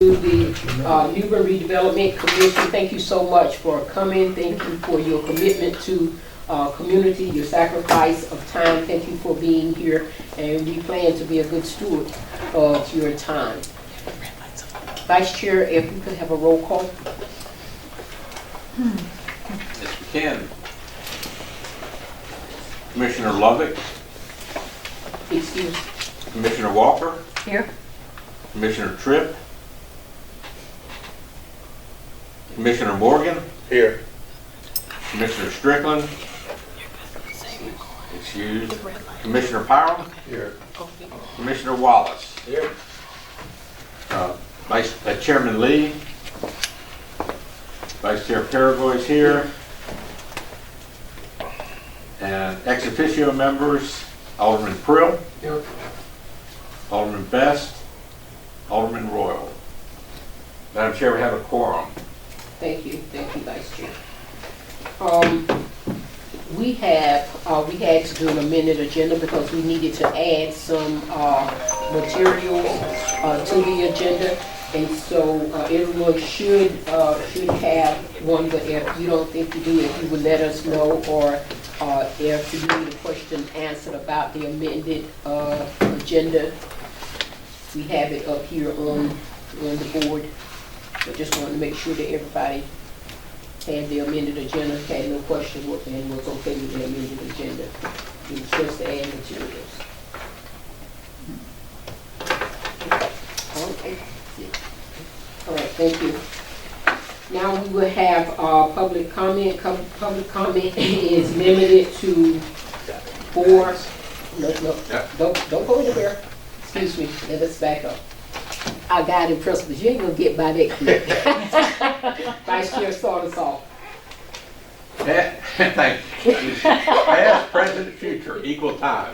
To the Bern Redevelopment Commission, thank you so much for coming. Thank you for your commitment to community, your sacrifice of time. Thank you for being here, and we plan to be a good steward of your time. Vice Chair, if we could have a roll call. Yes, we can. Commissioner Lovick, Excuse. Commissioner Walker, Here. Commissioner Tripp, Commissioner Morgan, Here. Commissioner Strickland, excused, Commissioner Powell, Here. Commissioner Wallace, Here. Chairman Lee, Vice Chair Paragoy is here, and ex officio members, Alderman Prill, Here. Alderman Best, Alderman Royal. Madam Chair, we have a quorum. Thank you, Vice Chair. We had to do an amended agenda because we needed to add some materials to the agenda, and so everyone should have one. But if you don't think you do, if you would let us know, or if you need a question answered about the amended agenda, we have it up here on the board. But just wanted to make sure that everybody had the amended agenda, had no question, and was okay with the amended agenda. It was just to add materials. Okay. All right, thank you. Now we will have public comment. Public comment is limited to 4. No, don't go anywhere. Excuse me, let us back up. Our guiding principles, you ain't gonna get by that quick. Vice Chair, start us off. Thank you. Past, present, future, equal time.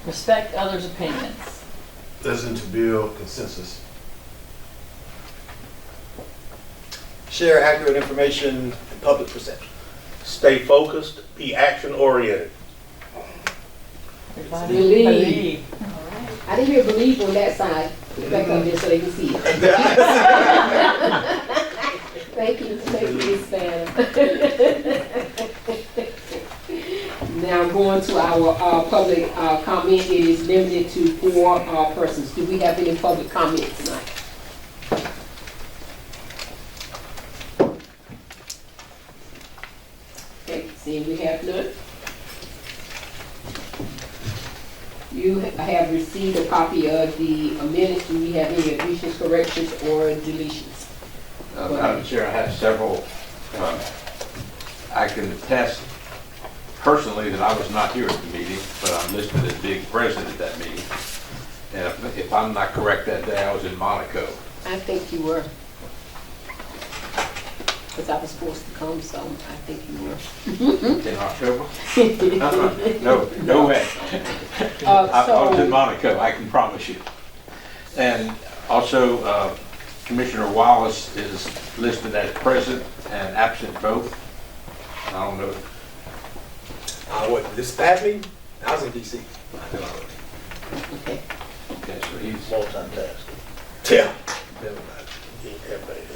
Respect others' opinions. Listen to build consensus. Share accurate information and public perception. Stay focused, be action oriented. Believe. I didn't hear believe on that side. Put it back up there so they can see it. Thank you, Ms. Banner. Now going to our public comment, it is limited to 4 persons. Do we have any public comment tonight? Okay, seeing we have none. You have received a copy of the minutes. Do we have any additions, corrections, or deletions? Madam Chair, I have several. I can attest personally that I was not here at the meeting, but I'm listed as being present at that meeting. And if I'm not correct, that day I was in Monaco. I think you were. Because I was supposed to come, so I think you were. In October? No way. I was in Monaco, I can promise you. And also, Commissioner Wallace is listed as present and absent both. I don't know. What, this past meeting? I was in DC. Okay. Okay, so he's. Multitask. Yeah.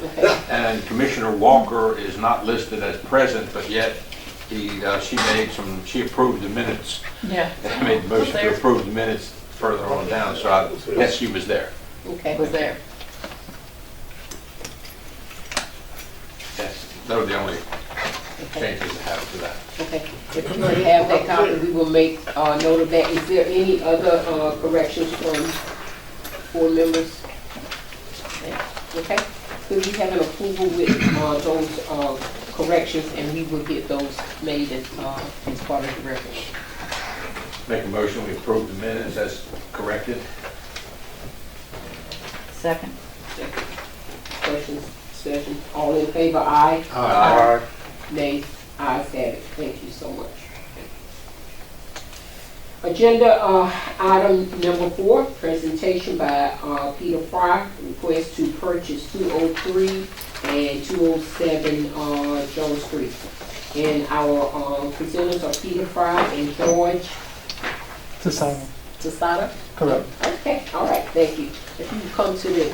Okay. And Commissioner Walker is not listed as present, but yet she approved the minutes. Yeah. I made the motion to approve the minutes further on down, so I guess she was there. Okay. Was there. Yes, those are the only changes I have to that. Okay. If you already have that copy, we will make note of that. Is there any other corrections from board members? Okay. Could we have an approval with those corrections, and we will get those made as part of the record? Make a motion, we approve the minutes as corrected. Second. Questions, discussion, all in favor, aye? Aye. Nay, ayes have it. Thank you so much. Agenda item number 4, presentation by Peter Frey, request to purchase 203 and 207 Jones Street. And our presenters are Peter Frey and George Tasada? Correct. Okay, all right, thank you. If you can come to the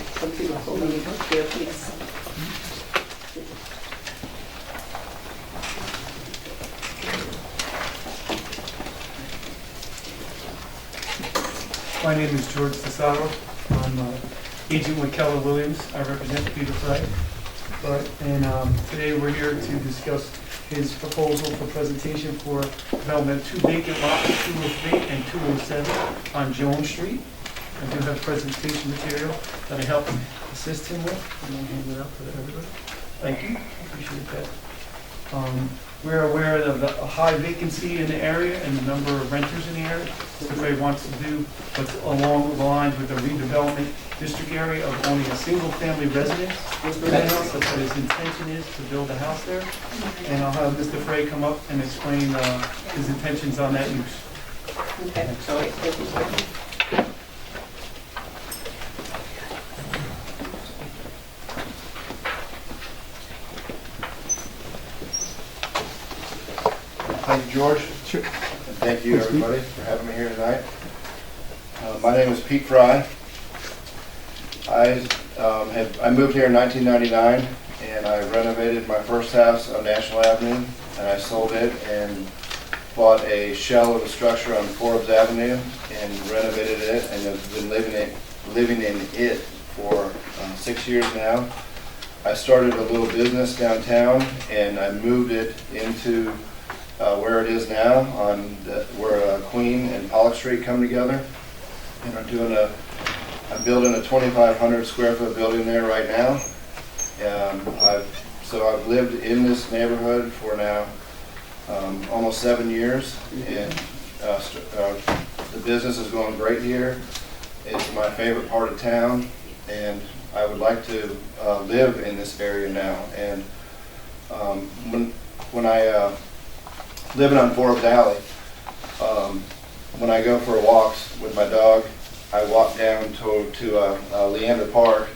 podium chair, please. My name is George Cesaro. I'm agent with Keller Williams. I represent Peter Frey. Today we're here to discuss his proposal for presentation for development of 2 vacant lots, 203 and 207 on Jones Street. I do have presentation material that I helped assist him with. I'm going to hand it out to everybody. Thank you. Appreciate that. We're aware of the high vacancy in the area and the number of renters in the area. Mr. Frey wants to do what's along the lines with the redevelopment district area of owning a single-family residence for the house. That's what his intention is, to build a house there. And I'll have Mr. Frey come up and explain his intentions on that use. Okay, all right, thank you. Thank you, George. Sure. And thank you, everybody, for having me here tonight. My name is Pete Frey. I moved here in 1999, and I renovated my first house on National Avenue, and I sold it and bought a shell of a structure on Forbes Avenue and renovated it, and have been living in it for 6 years now. I started a little business downtown, and I moved it into where it is now, on where Queen and Pollock Street come together. And I'm building a 2,500 square foot building there right now. I've lived in this neighborhood for now almost 7 years, and the business is going great here. It's my favorite part of town, and I would like to live in this area now. And when I living on Forbes Alley, when I go for walks with my dog, I walk down to Leander Park,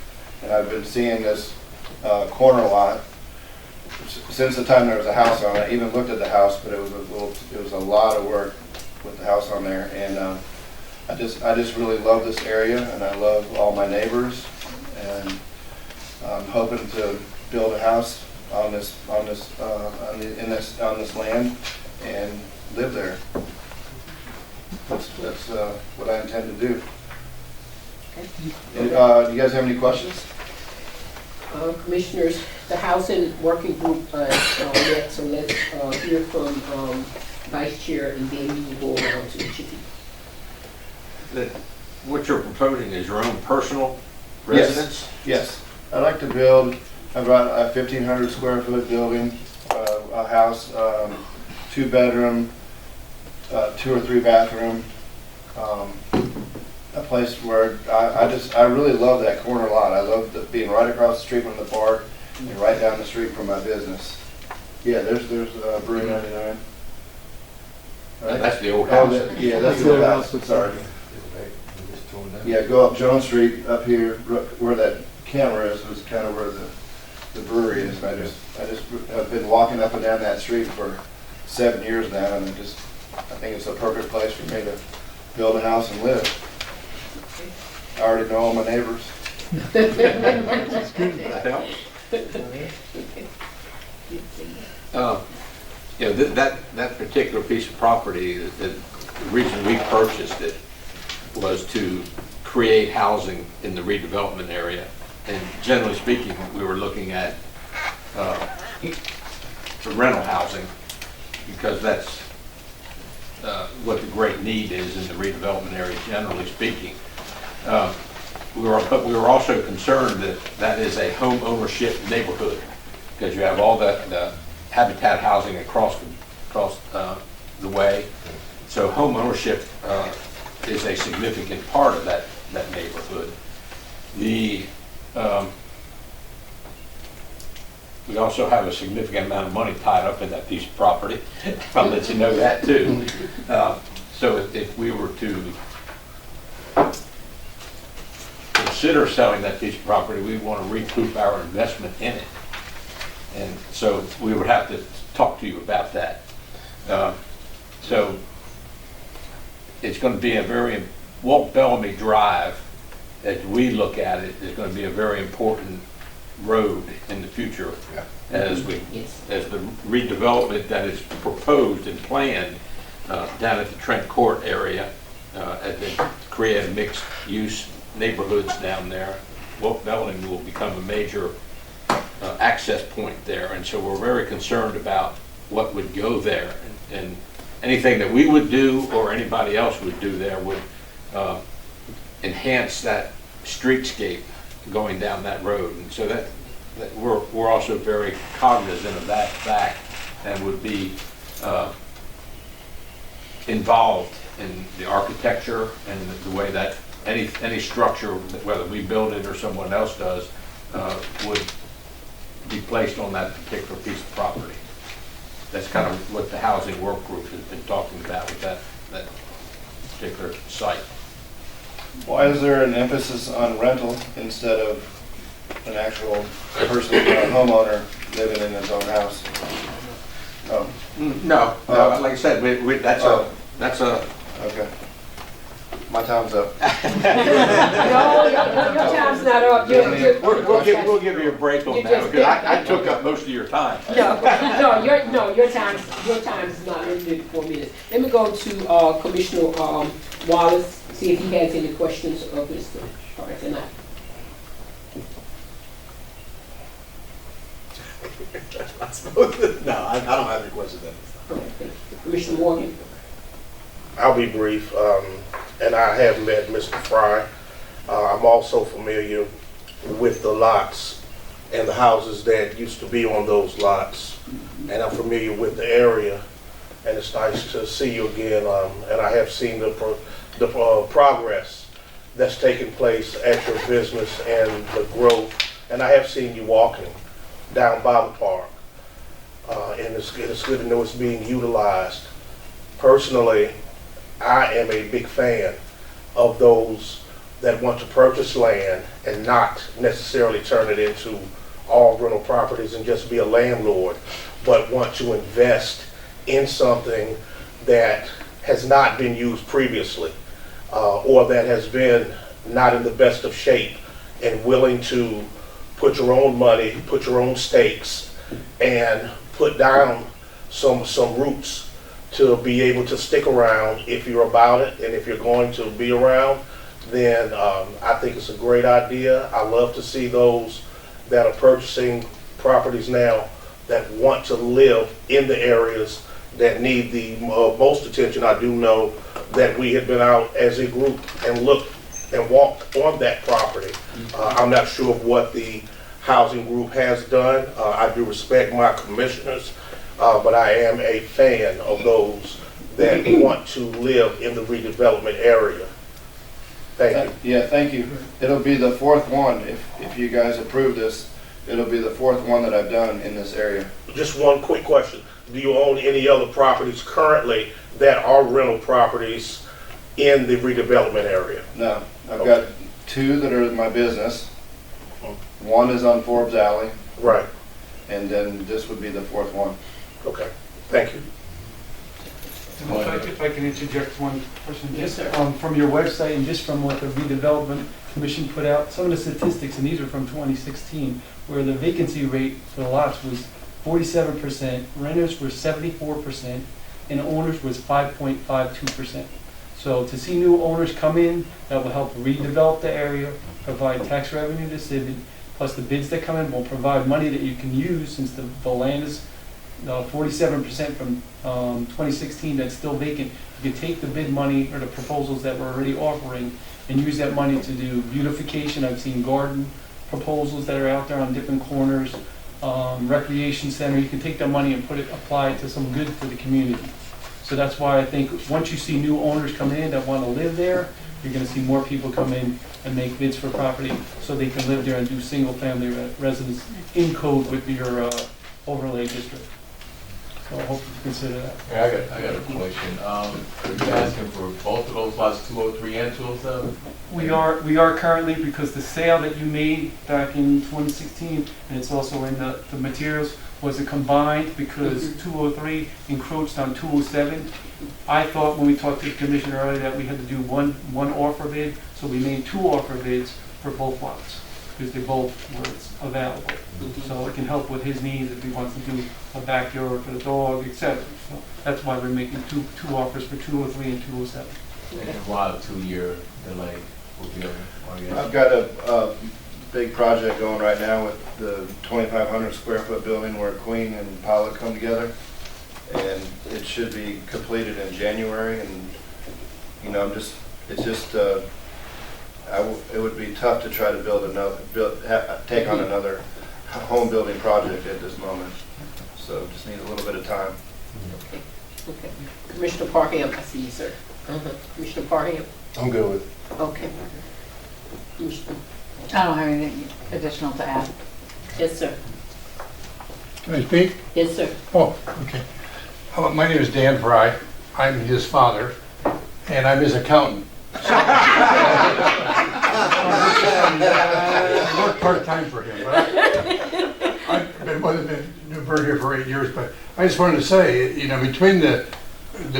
and I've been seeing this corner lot since the time there was a house on it. I even looked at the house, but it was a lot of work with the house on there, and I just really love this area, and I love all my neighbors, and I'm hoping to build a house on this land and live there. That's what I intend to do. Do you guys have any questions? Commissioners, the housing working group met, so let's hear from Vice Chair, and then we will go around to the chief. What you're proposing is your own personal residence? Yes. I'd like to build about a 1,500 square foot building, a house, 2 bedroom, 2 or 3 bathroom, a place where I really love that corner lot. I love being right across the street from the park and right down the street from my business. Yeah, there's Brewery 99. Right? That's the old house. Yeah, that's the old house. Sorry. Yeah, go up Jones Street up here where that camera is kind of where the brewery is. I just have been walking up and down that street for 7 years now, and I think it's a perfect place for me to build a house and live. I already know all my neighbors. That helps. That particular piece of property, the reason we purchased it was to create housing in the redevelopment area. And generally speaking, we were looking at rental housing, because that's what the great need is in the redevelopment area, generally speaking. But we were also concerned that that is a home ownership neighborhood, because you have all the habitat housing across the way. So home ownership is a significant part of that neighborhood. We also have a significant amount of money tied up in that piece of property. I'll let you know that too. So if we were to consider selling that piece of property, we want to recoup our investment in it. And so we would have to talk to you about that. So it's going to be a very Walt Bellamy Drive, as we look at it, is going to be a very important road in the future as Yes. as the redevelopment that is proposed and planned down at the Trent Court area, as they create mixed-use neighborhoods down there. Walt Bellamy will become a major access point there, and so we're very concerned about what would go there, and anything that we would do or anybody else would do there would enhance that streetscape going down that road. And so that we're also very cognizant of that fact and would be involved in the architecture and the way that any structure, whether we build it or someone else does, would be placed on that particular piece of property. That's kind of what the housing work group has been talking about with that particular site. Why is there an emphasis on rental instead of an actual person, a homeowner living in his own house? Oh, No, like I said, that's a, okay. My time's up. No, your time's not up. we'll give you a break on You that, just because I took up most of your time. Your time's not limited to 4 minutes. Let me go to Commissioner Wallace, see if he has any questions of Mr. Hart tonight. No, I don't have any questions at this time. Okay, thank you. Commissioner Morgan? I'll be brief, and I have met Mr. Frey. I'm also familiar with the lots and the houses that used to be on those lots, and I'm familiar with the area, and it's nice to see you again, and I have seen the progress that's taken place at your business and the growth, and I have seen you walking down by the park, and it's good to know it's being utilized. Personally, I am a big fan of those that want to purchase land and not necessarily turn it into all rental properties and just be a landlord, but want to invest in something that has not been used previously, or that has been not in the best of shape, and willing to put your own money, put your own stakes, and put down some roots to be able to stick around if you're about it, and if you're going to be around, then I think it's a great idea. I love to see those that are purchasing properties now that want to live in the areas that need the most attention. I do know that we had been out as a group and looked and walked on that property. I'm not sure of what the housing group has done. I do respect my commissioners, but I am a fan of those that want to live in the redevelopment area. Thank you. Yeah, thank you. It'll be the fourth one. If you guys approve this, it'll be the fourth one that I've done in this area. Just one quick question. Do you own any other properties currently that are rental properties in the redevelopment area? No, I've got two that are in my business. One is on Forbes Alley, Right. and then this would be the fourth one. Okay. Thank you. And if I can interject one question. Yes, sir. From your website and just from what the Redevelopment Commission put out, some of the statistics, and these are from 2016, where the vacancy rate for the lots was 47%, renters were 74%, and owners was 5.52%. So to see new owners come in, that will help redevelop the area, provide tax revenue to the city, plus the bids that come in will provide money that you can use, since the land is 47% from 2016 that's still vacant. You could take the bid money or the proposals that we're already offering and use that money to do beautification. I've seen garden proposals that are out there on different corners, recreation center. You can take that money and apply it to some good for the community. So that's why I think once you see new owners come in that want to live there, you're going to see more people come in and make bids for property so they can live there and do single family residence in code with your overlay district. So I hope you consider that. Yeah, I got a question. Are you asking for both of those lots, 203 and 207? We are currently, because the sale that you made back in 2016, and it's also in the materials, was a combined because 203 encroached on 207. I thought when we talked to the commissioner earlier that we had to do one offer bid, so we made 2 offer bids for both lots, because they both were available. So it can help with his needs if he wants to do a backyard for the dog, etc. So that's why we're making two offers for 203 and 207. And why a 2-year delay will be on I've got a big project going right now with the 2,500 square foot building where Queen and Pilot come together. And it should be completed in January, and, you know, it would be tough to try to take on another home building project at this moment. So just need a little bit of time. Okay. Commissioner Parham, I see you, sir. Commissioner Parham? I'm good with Okay. Commissioner? I don't have anything additional to add. Yes, sir. Can I speak? Yes, sir. Oh, okay. My name is Dan Frey. I'm his father, and I'm his accountant. I work part-time for him, but I've been New Bern here for 8 years, but I just wanted to say, you know, between the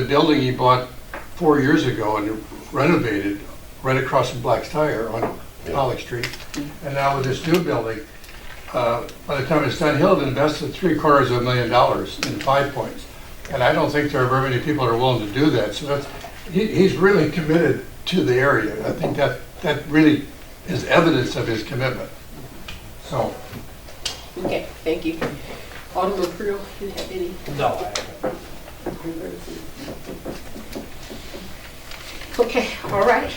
building he bought 4 years ago and renovated right across from Black's Tire on Pollock Street, and now with this new building, by the time it's done, he'll have invested $750,000 in 5 Points. And I don't think there are very many people that are willing to do that. So he's really committed to the area. I think that really is evidence of his commitment. So. Okay, thank you. Alderman Creel, do you have any? No. Okay, all right.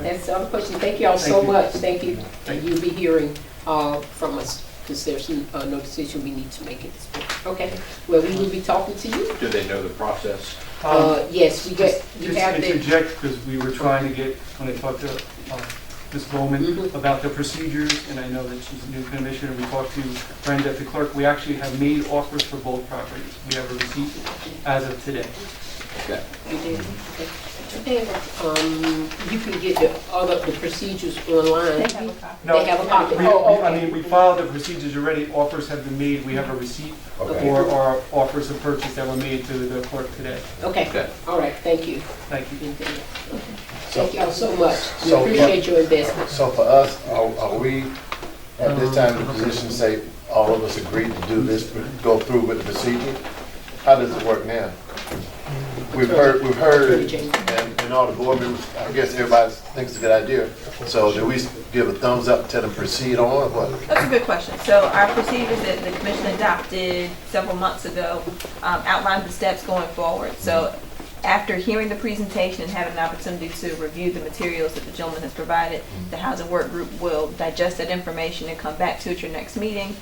That's all the questions. Thank you all so much. Thank you. And you'll be hearing from us, because there's no decision we need to make at this point. Okay, well, we will be talking to you. Do they know the process? Yes, you Just have to the, interject, because we were trying to get, when I talked to Ms. Bowman about the procedures, and I know that she's a new commissioner, we talked to Brenda, the clerk, we actually have made offers for both properties. We have a receipt as of today. Okay. you did. Okay. You can get the procedures online. They have a copy. They have a copy. We- Oh, I okay. mean, we filed the procedures already, offers have been made, we have a receipt Okay. for our offers of purchase that were made to the clerk today. Okay, Okay. all right, thank you. Thank you. Thank y'all so much. We So- appreciate your investment. So for us, are we at this time in a position to say all of us agreed to do this, go through with the procedure? How does it work now? We've heard, and all the board members, I guess everybody thinks it's a good idea. So do we give a thumbs up, tell them proceed on, or what? That's a good question. So our procedures that the commission adopted several months ago outlined the steps going forward. So after hearing the presentation and having an opportunity to review the materials that the gentleman has provided, the housing work group will digest that information and come back to you at your next meeting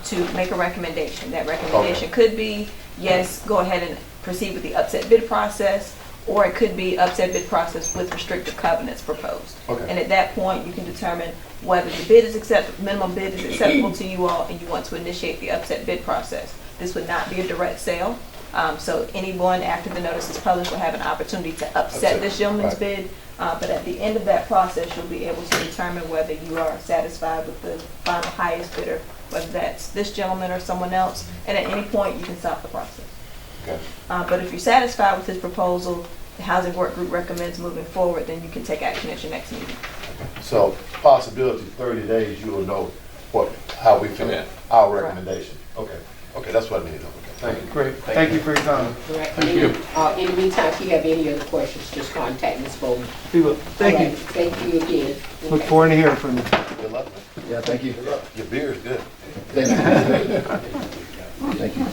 to make a recommendation. That recommendation could be, yes, go ahead and proceed with the upset bid process, or it could be upset bid process with restrictive covenants proposed. Okay. And at that point, you can determine whether the bid is acceptable, minimum bid is acceptable to you all, and you want to initiate the upset bid process. This would not be a direct sale. So anyone after the notice is published will have an opportunity to upset this gentleman's bid. But at the end of that process, you'll be able to determine whether you are satisfied with the final highest bidder, whether that's this gentleman or someone else. And at any point, you can stop the process. Okay. But if you're satisfied with his proposal, the housing work group recommends moving forward, then you can take action at your next meeting. So possibility 30 days, you will know how we feel, Okay. our recommendation. Okay, okay, that's what I need to know. Okay, thank you. Great, thank you for your time. All right. Thank you. In the meantime, if you have any other questions, just contact Ms. Bowman. We will. Thank All you. right, thank you again. Look forward to hearing from you. Good luck, man. Yeah, thank you. Good luck. Your beer is good. Thank you.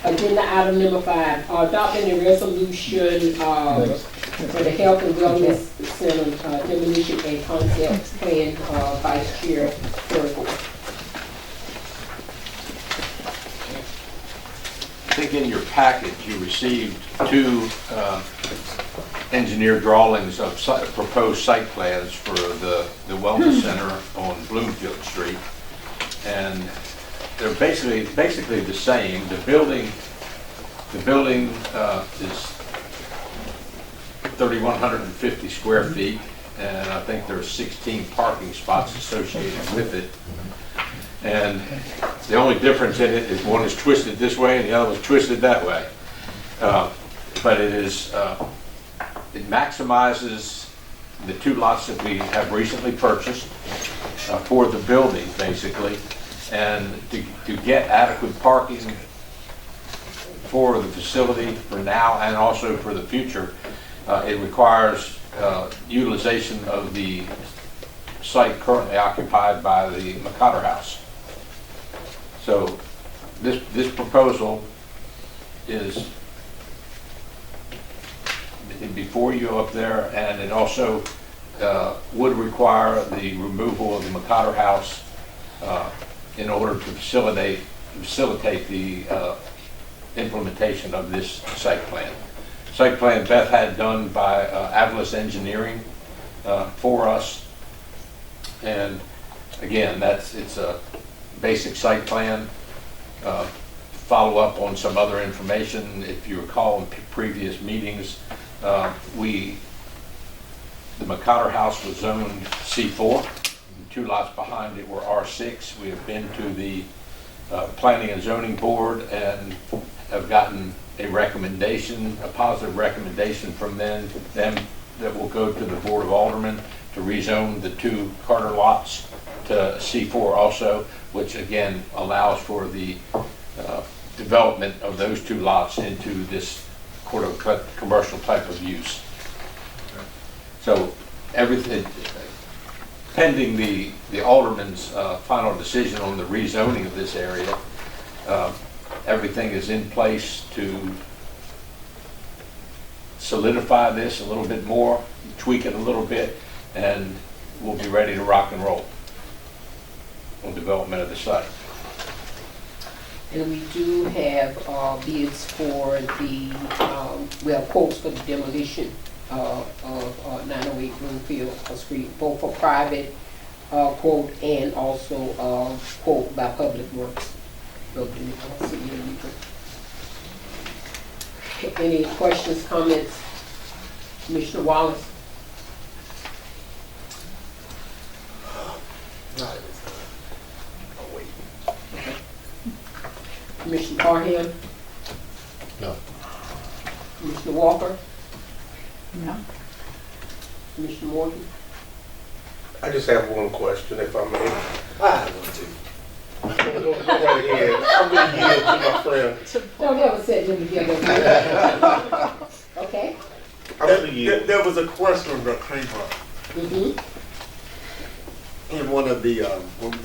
Agenda item number 5, adopting a resolution for the Health and Wellness Center demolition and concept plan, Vice Chair Thurgood. I think in your package, you received 2 engineer drawings of proposed site plans for the Wellness Center on Bloomfield Street. And they're basically the same. The building is 3,150 square feet, and I think there's 16 parking spots associated with it. And the only difference in it is one is twisted this way and the other was twisted that way. But it is, it maximizes the 2 lots that we have recently purchased for the building, basically. And to get adequate parking for the facility for now and also for the future, it requires utilization of the site currently occupied by the McCotter House. So this proposal is before you up there, and it also would require the removal of the McCotter House in order to facilitate the implementation of this site plan. Site plan Beth had done by Avalis Engineering for us, and again, it's a basic site plan. Follow up on some other information. If you recall in previous meetings, the McCotter House was zoned C4. The 2 lots behind it were R6. We have been to the Planning and Zoning Board and have gotten a recommendation, a positive recommendation from them that will go to the Board of Aldermen to rezone the 2 Carter lots to C4 also, which again allows for the development of those 2 lots into this commercial type of use. So everything, pending the alderman's final decision on the rezoning of this area, everything is in place to solidify this a little bit more, tweak it a little bit, and we'll be ready to rock and roll on development of the site. And we do have bids for the, quotes for the demolition of 908 Bloomfield Street, both for private quote and also quote by Public Works. Any questions, comments? Commissioner Wallace? Commissioner Parham? No. Commissioner Walker? No. Commissioner Morgan? I just have one question, if I may. I want to. Go right ahead. I'm going to yield to my friend. Don't ever set them together. Okay. I'm going to yield. There was a question that came up Mm-hmm. in one of the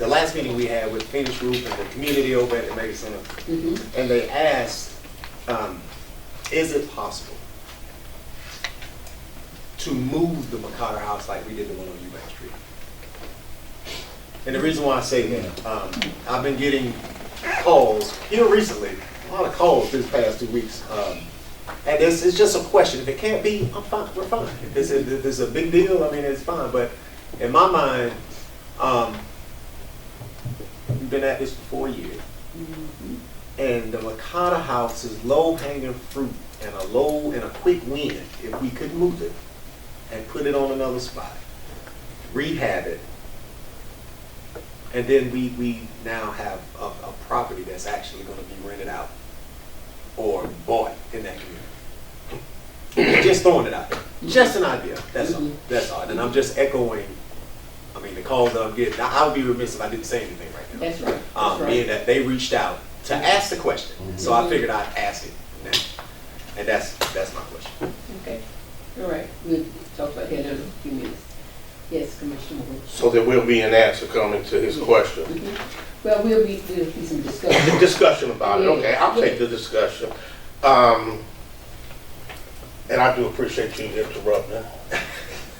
last meeting we had with Phoenix Group and the community over at the Mega Center, Mm-hmm. and they asked, is it possible to move the McCotter House like we did the one on Eubank Street? And the reason why I say that, I've been getting calls here recently, a lot of calls this past 2 weeks. And it's just a question. If it can't be, I'm fine. We're fine. If it's a big deal, I mean, it's fine. But in my mind, we've been at this for 4 years. Mm-hmm. And the McCotter House is low-hanging fruit and a quick win if we could move it and put it on another spot, rehab it, and then we now have a property that's actually going to be rented out or bought in that community. Just throwing it out there. Just an idea. That's all. That's all. And I'm just echoing, I mean, the calls that I'm getting. I would be remiss if I didn't say anything right now. That's right. That's right. Being that they reached out to ask the question. So I figured I'd ask it now. And that's my question. Okay. All right. We'll talk about that in a few minutes. Yes, Commissioner Wood. So there will be an answer coming to his question. Mm-hmm. Well, we'll be some discussion. The discussion about it, Yeah. okay, I'll take the discussion. And I do appreciate you interrupting.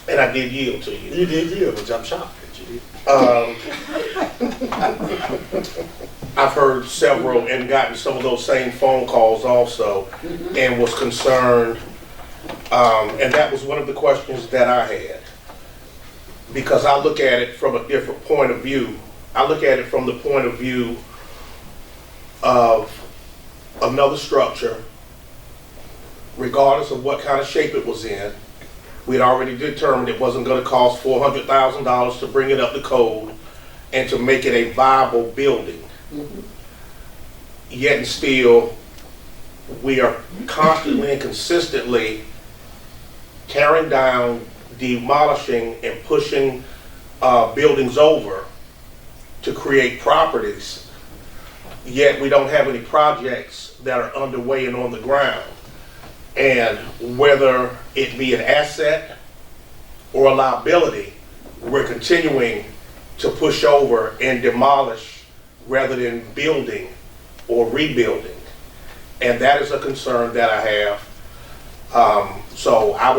And I did yield to you. You did yield, which I'm shocked that you did. I've heard several and gotten some of those same phone calls also, and was concerned, and that was one of the questions that I had. Because I look at it from a different point of view. I look at it from the point of view of another structure, regardless of what kind of shape it was in. We'd already determined it wasn't going to cost $400,000 to bring it up to code and to make it a viable building. Yet and still, we are constantly and consistently tearing down, demolishing, and pushing buildings over to create properties, yet we don't have any projects that are underway and on the ground. And whether it be an asset or a liability, we're continuing to push over and demolish rather than building or rebuilding. And that is a concern that I have. So I'm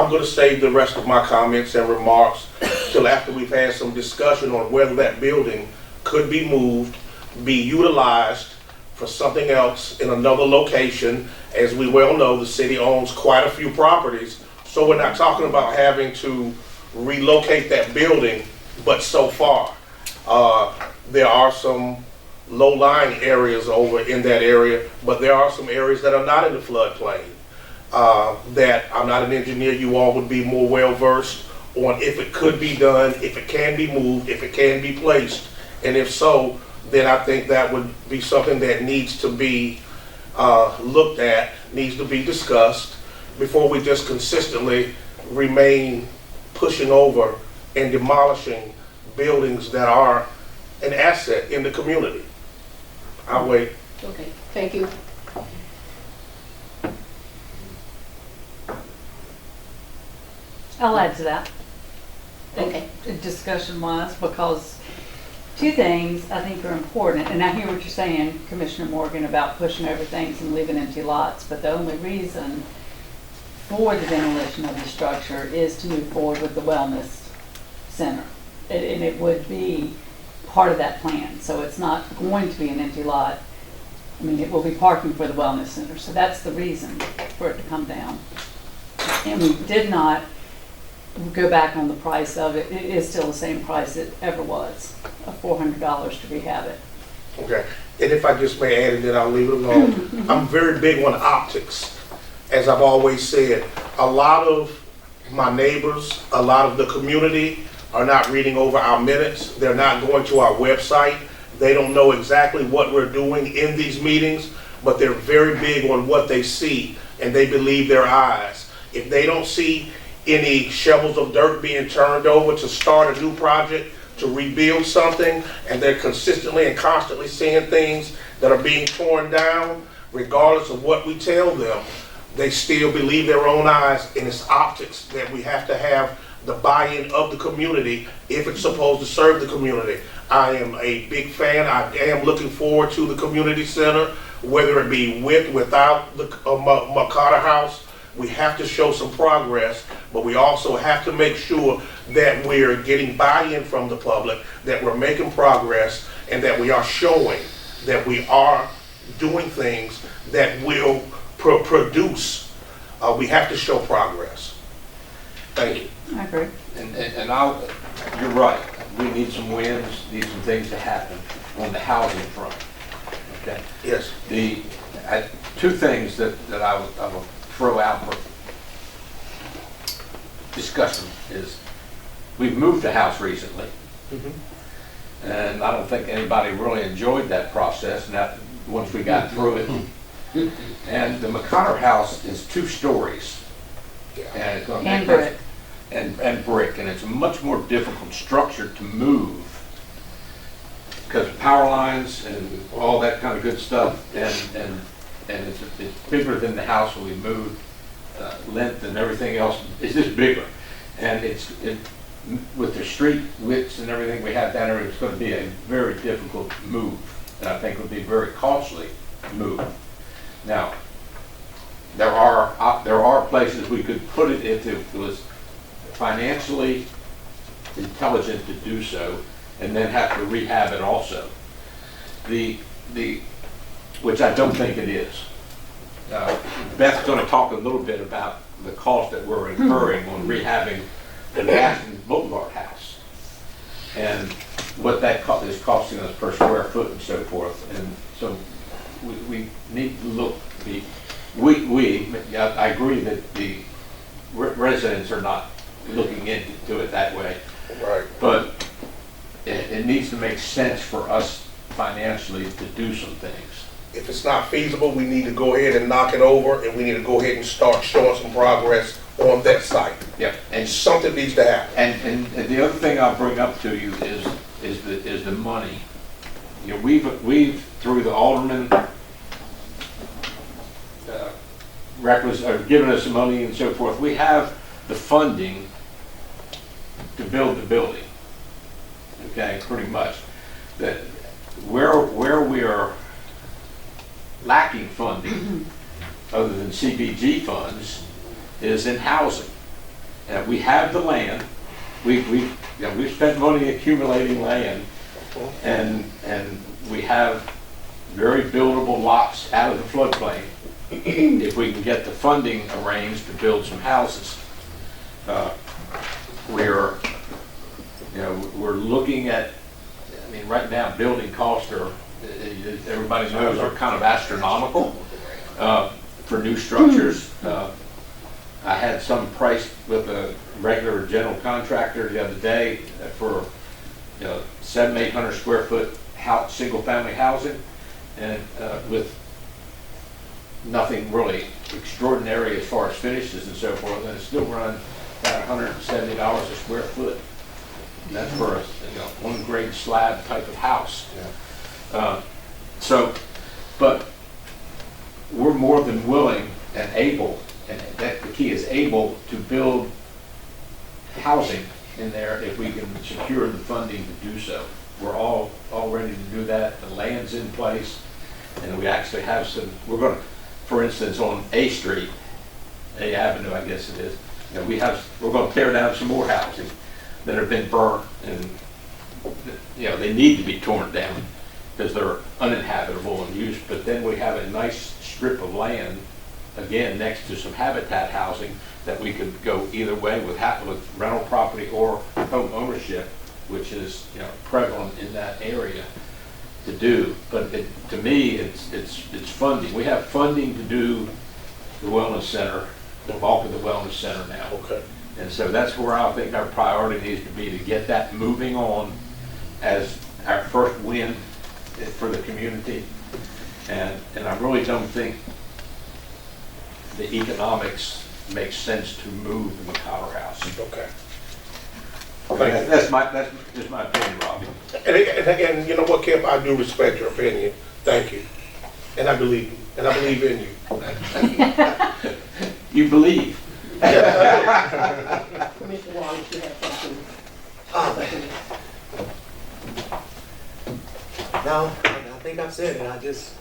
going to save the rest of my comments and remarks till after we've had some discussion on whether that building could be moved, be utilized for something else in another location. As we well know, the city owns quite a few properties, so we're not talking about having to relocate that building, but so far. There are some low-lying areas over in that area, but there are some areas that are not in the floodplain. That I'm not an engineer, you all would be more well-versed on if it could be done, if it can be moved, if it can be placed, and if so, then I think that would be something that needs to be looked at, needs to be discussed before we just consistently remain pushing over and demolishing buildings that are an asset in the community. I'll wait. Okay, thank you. I'll add to that. Okay. Discussion-wise, because two things I think are important, and I hear what you're saying, Commissioner Morgan, about pushing over things and leaving empty lots, but the only reason for the demolition of the structure is to move forward with the wellness center. And it would be part of that plan, so it's not going to be an empty lot. I mean, it will be parking for the wellness center, so that's the reason for it to come down. And we did not go back on the price of it. It is still the same price it ever was, of $400 to rehab it. Okay, and if I just may add, and then I'll leave it alone. I'm very big on optics. As I've always said, a lot of my neighbors, a lot of the community are not reading over our minutes. They're not going to our website. They don't know exactly what we're doing in these meetings, but they're very big on what they see, and they believe their eyes. If they don't see any shovels of dirt being turned over to start a new project, to rebuild something, and they're consistently and constantly seeing things that are being torn down, regardless of what we tell them, they still believe their own eyes, and it's optics that we have to have the buy-in of the community if it's supposed to serve the community. I am a big fan. I am looking forward to the community center, whether it be with, without the McCarter House. We have to show some progress, but we also have to make sure that we're getting buy-in from the public, that we're making progress, and that we are showing that we are doing things that will produce. We have to show progress. Thank you. I agree. And you're right, we need some wins, need some things to happen on the housing front, okay? Yes. Two things that I will throw out for discussion is, we've moved a house recently, and I don't think anybody really enjoyed that process once we got through it. And the McConnor house is 2 stories. And it's going to And brick. And brick, and it's a much more difficult structure to move because of power lines and all that kind of good stuff, and it's bigger than the house when we moved, length and everything else. It's just bigger, and with the street widths and everything we have down there, it's going to be a very difficult move, and I think it would be a very costly move. Now, there are places we could put it if it was financially intelligent to do so, and then have to rehab it also. Which I don't think it is. Beth's going to talk a little bit about the cost that we're incurring on rehabbing the Washington Boulevard house, and what that cost is it's costing us per square foot and so forth. And so we need to look, I agree that the residents are not looking into it that way. Right. But it needs to make sense for us financially to do some things. If it's not feasible, we need to go ahead and knock it over, and we need to go ahead and start showing some progress on that site. Yep. And something needs to happen. And the other thing I'll bring up to you is the money. You know, we've through the alderman given us the money and so forth. We have the funding to build the building. Okay, pretty much. That where we are lacking funding, other than CBG funds, is in housing. And we have the land. We've spent money accumulating land, and we have very buildable lots out of the floodplain. If we can get the funding arranged to build some houses, we're looking at. I mean, right now, building costs are, everybody knows, are kind of astronomical for new structures. I had some priced with a regular general contractor the other day for 700-800 square foot house, single family housing, and with nothing really extraordinary as far as finishes and so forth, and it's still running about $170 a square foot. And that's for a one grade slab type of house. Yeah. But we're more than willing and able, and that the key is able to build housing in there if we can secure the funding to do so. We're all ready to do that. The land's in place, and we actually have some. We're going to, for instance, on A Street, A Avenue, I guess it is. We're going to tear down some more housing that have been burnt, and they need to be torn down because they're uninhabitable and used. But then we have a nice strip of land, again, next to some habitat housing that we could go either way with rental property or home ownership, which is prevalent in that area to do. But to me, it's funding. We have funding to do the wellness center, the bulk of the wellness center now. Okay. And so that's where I think our priority needs to be, to get that moving on as our first win for the community. And I really don't think the economics make sense to move the McCollar House. Okay. That's just my opinion, Robbie. And you know what, Kip? I do respect your opinion. Thank you. And I believe you. And I believe in you. You believe. Commissioner Wallace, you have something? No, I think I've said it. It's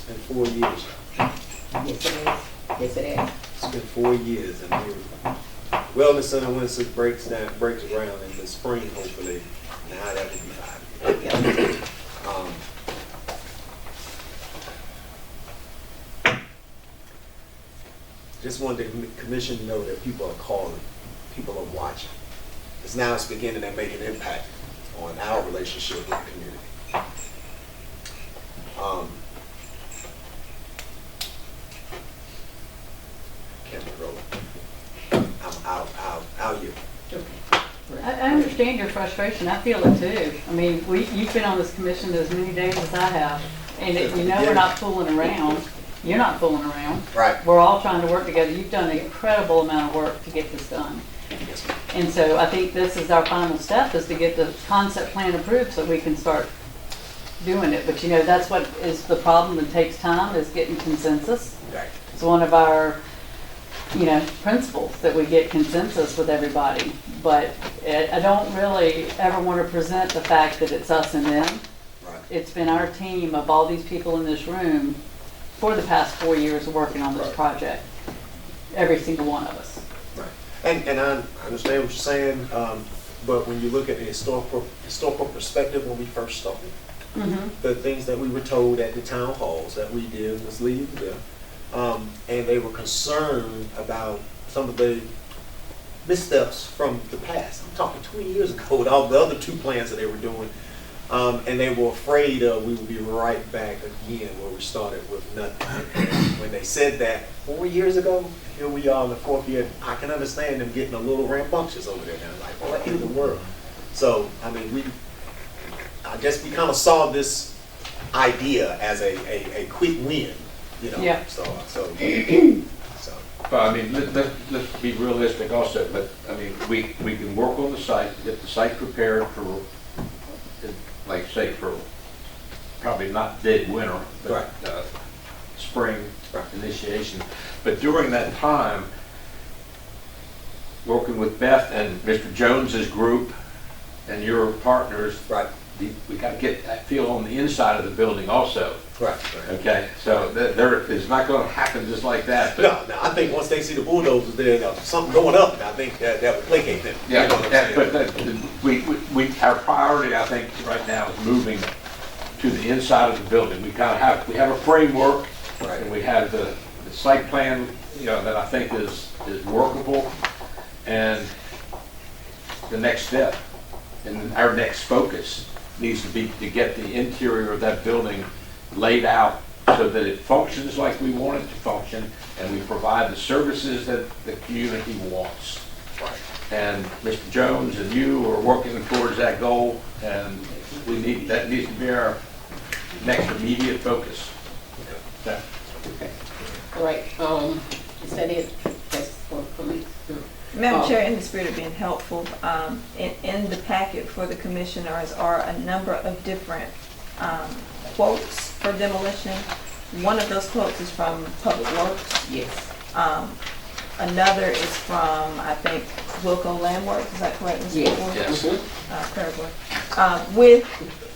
been 4 years. Yes, it is. Yes, it is. It's been 4 years, and the wellness center once it breaks ground in the spring, hopefully. Now that will be 5 years. Just wanted the commission to know that people are calling, people are watching. It's beginning to make an impact on our relationship with the community. Camera rolling. I'm out here. I understand your frustration. I feel it too. I mean, you've been on this commission as many days as I have, and we're not fooling around. You're not fooling around. Right. We're all trying to work together. You've done an incredible amount of work to get this done. Yes, ma'am. And so I think this is our final step, is to get the concept plan approved so we can start doing it. But that's what is the problem that takes time, is getting consensus. Right. It's one of our, principles, that we get consensus with everybody. But I don't really ever want to present the fact that it's us and them. Right. It's been our team of all these people in this room for the past 4 years of working on this project. Every single one of us. Right. And I understand what you're saying, but when you look at the historical perspective when we first started, the things that we were told at the town halls that we did was leave them, and they were concerned about some of the missteps from the past. I'm talking 20 years ago with all the other 2 plans that they were doing. And they were afraid we would be right back again where we started with nothing. And when they said that 4 years ago, here we are in the 4th year, I can understand them getting a little rambunctious over there now. Like, what in the world? So, I mean, I guess we kind of saw this idea as a quick win, you know? Yeah. So. Well, I mean, let's be realistic also, but, I mean, we can work on the site, get the site prepared for, like say, for probably not dead winter, but spring initiation. But during that time, working with Beth and Mr. Jones's group and your partners, we got to get that feel on the inside of the building also. Okay, so it's not going to happen just like that. But No, I think once they see the bulldozers there, something going up, I think that would placate them. yeah, You know what I'm saying? but our priority, I think, right now is moving to the inside of the building. We have a framework, and we have the site plan, you know, that I think is workable, and the next step and our next focus needs to be to get the interior of that building laid out so that it functions like we want it to function, and we provide the services that the community wants. And Mr. Jones and you are working towards that goal, and that needs to be our next immediate focus. Okay. All right, is that it? That's for me. Madam Chair, in the spirit of being helpful, in the packet for the commissioners are a number of different quotes for demolition. One of those quotes is from Public Works. Yes. Another is from, I think, Wilco Landworks. Is that correct, Mr. Ford? Yes. Paraguay.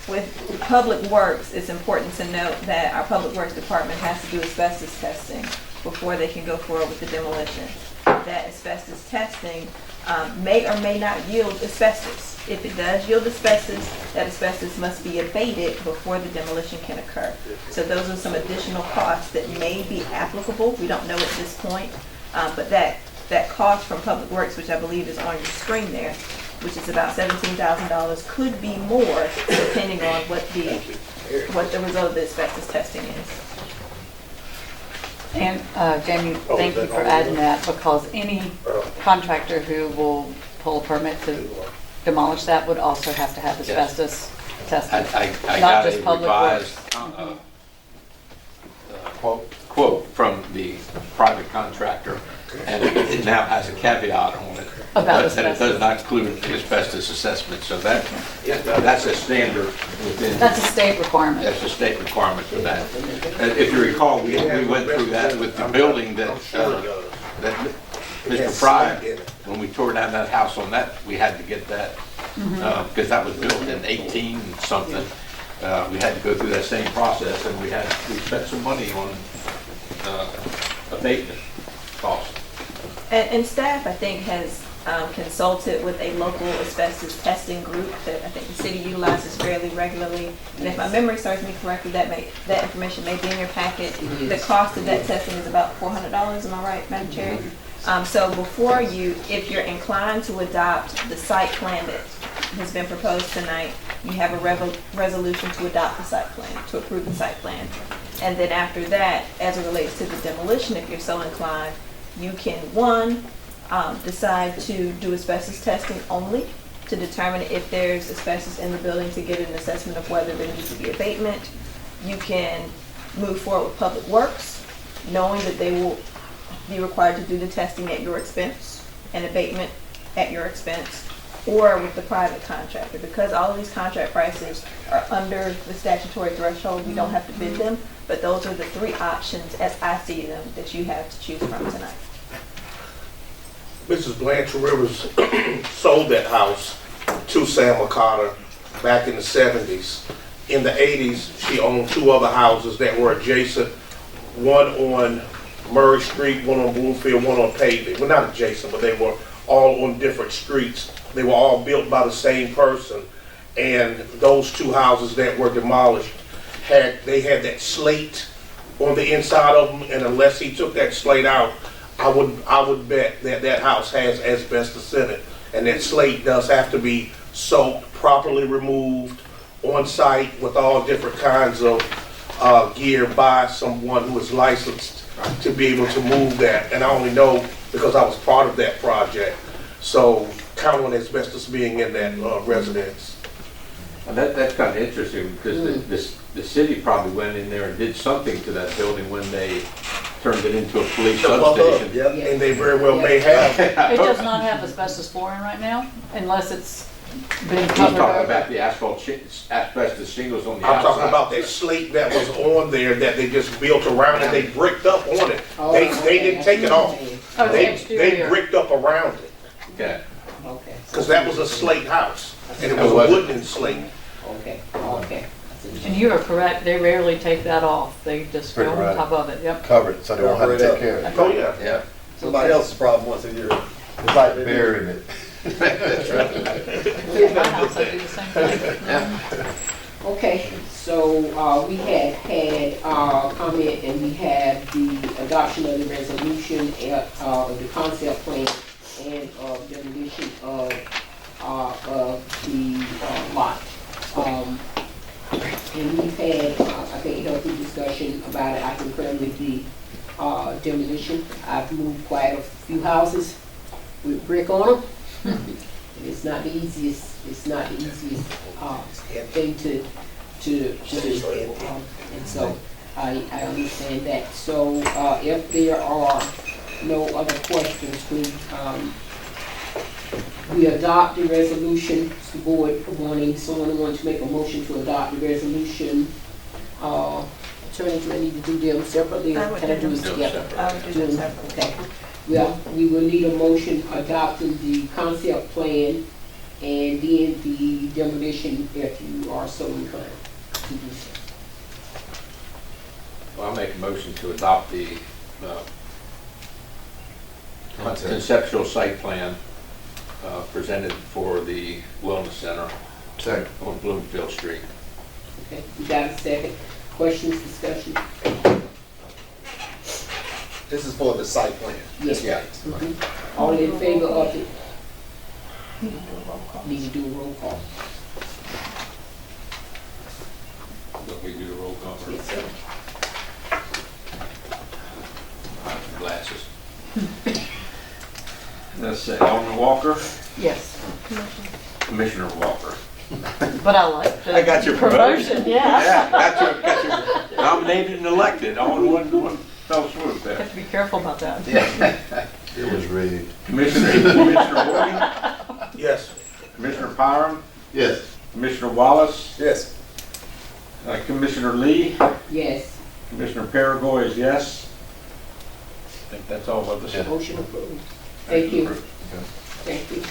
With Public Works, it's important to note that our Public Works Department has to do asbestos testing before they can go forward with the demolition. That asbestos testing may or may not yield asbestos. If it does yield asbestos, that asbestos must be abated before the demolition can occur. So those are some additional costs that may be applicable. We don't know at this point, but that cost from Public Works, which I believe is on your screen there, which is about $17,000, could be more depending on what the result of the asbestos testing is. And Jamie, thank you for adding that, because any contractor who will pull a permit to demolish that would also have to have asbestos tested. I Not got just a Public revised Works. quote from the private contractor, and it now has a caveat on it. About And it asbestos. does not include the asbestos assessment, so that's a standard within. That's a state requirement. That's a state requirement for that. And if you recall, we went through that with the building that Mr. Frey, when we tore down that house on that, we had to get that, because that was built in 18 something. We had to go through that same process, and we spent some money on abatement costs. And staff, I think, has consulted with a local asbestos testing group that I think the city utilizes fairly regularly. And if my memory serves me correctly, that information may be in your packet. The cost of that testing is about $400. Am I right, Madam Chair? So before if you're inclined to adopt the site plan that has been proposed tonight, you have a resolution to adopt the site plan, to approve the site plan. And then after that, as it relates to the demolition, if you're so inclined, you can, decide to do asbestos testing only to determine if there's asbestos in the building to get an assessment of whether there needs to be abatement. You can move forward with Public Works, knowing that they will be required to do the testing at your expense and abatement at your expense, or with the private contractor. Because all of these contract prices are under the statutory threshold, we don't have to bid them, but those are the three options as I see them that you have to choose from tonight. Mrs. Blanche Rivers sold that house to Sam McCarter back in the 70s. In the 80s, she owned two other houses that were adjacent, one on Murray Street, one on Bloomfield, one on Pavey. Well, not adjacent, but they were all on different streets. They were all built by the same person. And those two houses that were demolished they had that slate on the inside of them, and unless he took that slate out, I would bet that that house has asbestos in it, and that slate does have to be soaked, properly removed, on site with all different kinds of gear by someone who is licensed to be able to move that. And I only know because I was part of that project. So count on asbestos being in that residence. And that's kind of interesting because the city probably went in there and did something to that building when they turned it into a police substation. Yep, and they very well may have. It does not have asbestos flooring right now, unless it's been He's covered talking over. about the asbestos shingles on the I'm outside. talking about that slate that was on there that they just built around and they bricked up on it. Oh, They okay, didn't take it off. Oh, the They exterior. bricked up around it, Okay. Okay. because that was a slate house, and it was a wooden slate. Okay, okay. And you are correct, they rarely take that off, they just go Pretty on right. top of it, yep. Cover it so they won't have to Cover it take up. care of it. Oh, yeah. Yeah. Somebody else's problem once a year. It's like burying it. In my house, I do the same thing. Okay, so we had comment and we have the adoption of the resolution, the concept plan and demolition of the lot. And we've had, I think, healthy discussion about it. I concur with the demolition. I've moved quite a few houses with brick on them. It's not the easiest, thing to do. And so I understand that. So if there are no other questions, we adopt the resolution, the board wanting, someone wants to make a motion to adopt the resolution. Attorney, do I need to do them separately I or would can I do do it them together? I would do them separately. Okay. Well, we will need a motion adopting the concept plan and then the demolition if you are so inclined to do so. Well, I'll make a motion to adopt the conceptual site plan presented for the wellness center Second. on Bloomfield Street. Okay, we got a second. Questions, discussion? This is for the site plan. Yes. Yeah. Mhm. All in favor of it? Need to do a roll call. Let me do the roll call Yes, first. sir. I have some glasses. Let's see, Alderman Walker, Yes, Commissioner Walker. but I like the I got your promotion. yeah. Yeah, got you nominated and elected all in one fell swoop there. Have to be careful about that. It was rigged. Commissioner Morgan, Yes. Commissioner Pyram, Yes. Commissioner Wallace, Yes. Commissioner Lee, Yes, Commissioner Paragoy is yes. I think that's all of us. Yeah. motion approved. Thank you. Thank you.